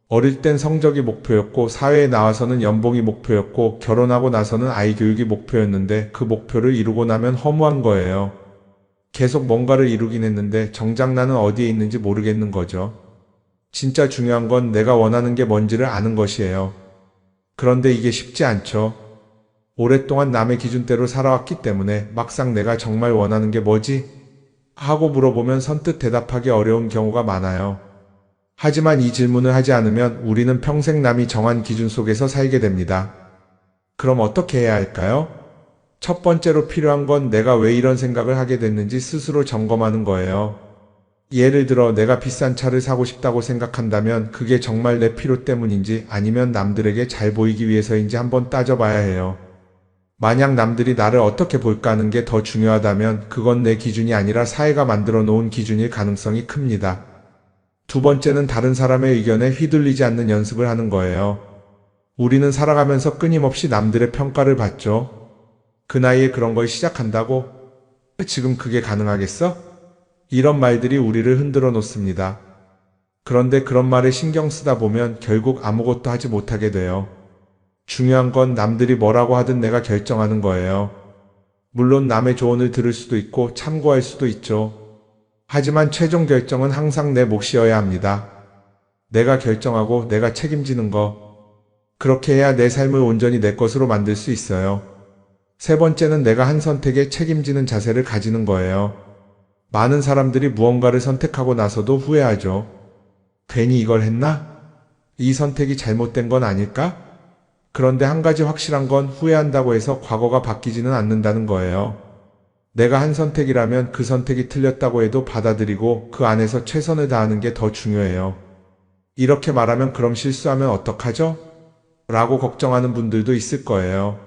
어릴 땐 성적이 목표였고 사회에 나와서는 연봉이 목표였고 결혼하고 나서는 아이 교육이 목표였는데 그 목표를 이루고 나면 허무한 거예요. 계속 뭔가를 이루긴 했는데 정작 나는 어디에 있는지 모르겠는 거죠. 진짜 중요한 건 내가 원하는 게 뭔지를 아는 것이에요. 그런데 이게 쉽지 않죠. 오랫동안 남의 기준대로 살아왔기 때문에 막상 내가 정말 원하는 게 뭐지? 하고 물어보면 선뜻 대답하기 어려운 경우가 많아요. 하지만 이 질문을 하지 않으면 우리는 평생 남이 정한 기준 속에서 살게 됩니다. 그럼 어떻게 해야 할까요? 첫 번째로 필요한 건 내가 왜 이런 생각을 하게 됐는지 스스로 점검하는 거예요. 예를 들어 내가 비싼 차를 사고 싶다고 생각한다면 그게 정말 내 필요 때문인지 아니면 남들에게 잘 보이기 위해서인지 한번 따져봐야 해요. 만약 남들이 나를 어떻게 볼까 하는 게 더 중요하다면 그건 내 기준이 아니라 사회가 만들어 놓은 기준일 가능성이 큽니다. 두 번째는 다른 사람의 의견에 휘둘리지 않는 연습을 하는 거예요. 우리는 살아가면서 끊임없이 남들의 평가를 받죠. 그 나이에 그런 걸 시작한다고? 지금 그게 가능하겠어? 이런 말들이 우리를 흔들어 놓습니다. 그런데 그런 말에 신경 쓰다 보면 결국 아무것도 하지 못하게 돼요. 중요한 건 남들이 뭐라고 하든 내가 결정하는 거예요. 물론 남의 조언을 들을 수도 있고 참고할 수도 있죠. 하지만 최종 결정은 항상 내 몫이어야 합니다. 내가 결정하고 내가 책임지는 거. 그렇게 해야 내 삶을 온전히 내 것으로 만들 수 있어요. 세 번째는 내가 한 선택에 책임지는 자세를 가지는 거예요. 많은 사람들이 무언가를 선택하고 나서도 후회하죠. 괜히 이걸 했나? 이 선택이 잘못된 건 아닐까? 그런데 한 가지 확실한 건 후회한다고 해서 과거가 바뀌지는 않는다는 거예요. 내가 한 선택이라면 그 선택이 틀렸다고 해도 받아들이고 그 안에서 최선을 다하는 게 더 중요해요. 이렇게 말하면 그럼 실수하면 어떡하죠? 라고 걱정하는 분들도 있을 거예요.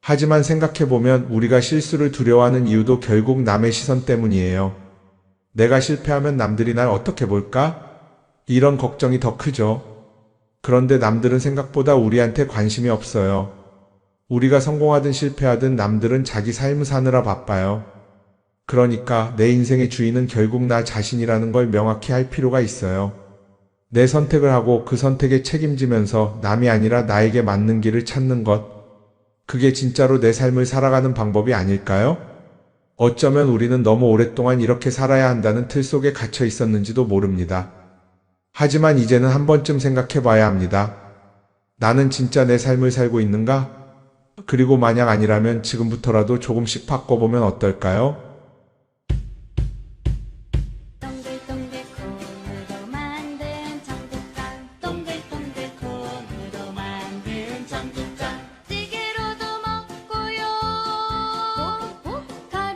하지만 생각해보면 우리가 실수를 두려워하는 이유도 결국 남의 시선 때문이에요. 내가 실패하면 남들이 날 어떻게 볼까? 이런 걱정이 더 크죠. 그런데 남들은 생각보다 우리한테 관심이 없어요. 우리가 성공하든 실패하든 남들은 자기 삶을 사느라 바빠요. 그러니까 내 인생의 주인은 결국 나 자신이라는 걸 명확히 할 필요가 있어요. 내 선택을 하고 그 선택에 책임지면서 남이 아니라 나에게 맞는 길을 찾는 것. 그게 진짜로 내 삶을 살아가는 방법이 아닐까요? 어쩌면 우리는 너무 오랫동안 이렇게 살아야 한다는 틀 속에 갇혀 있었는지도 모릅니다. 하지만 이제는 한 번쯤 생각해 봐야 합니다. 나는 진짜 내 삶을 살고 있는가? 그리고 만약 아니라면 지금부터라도 조금씩 바꿔보면 어떨까요?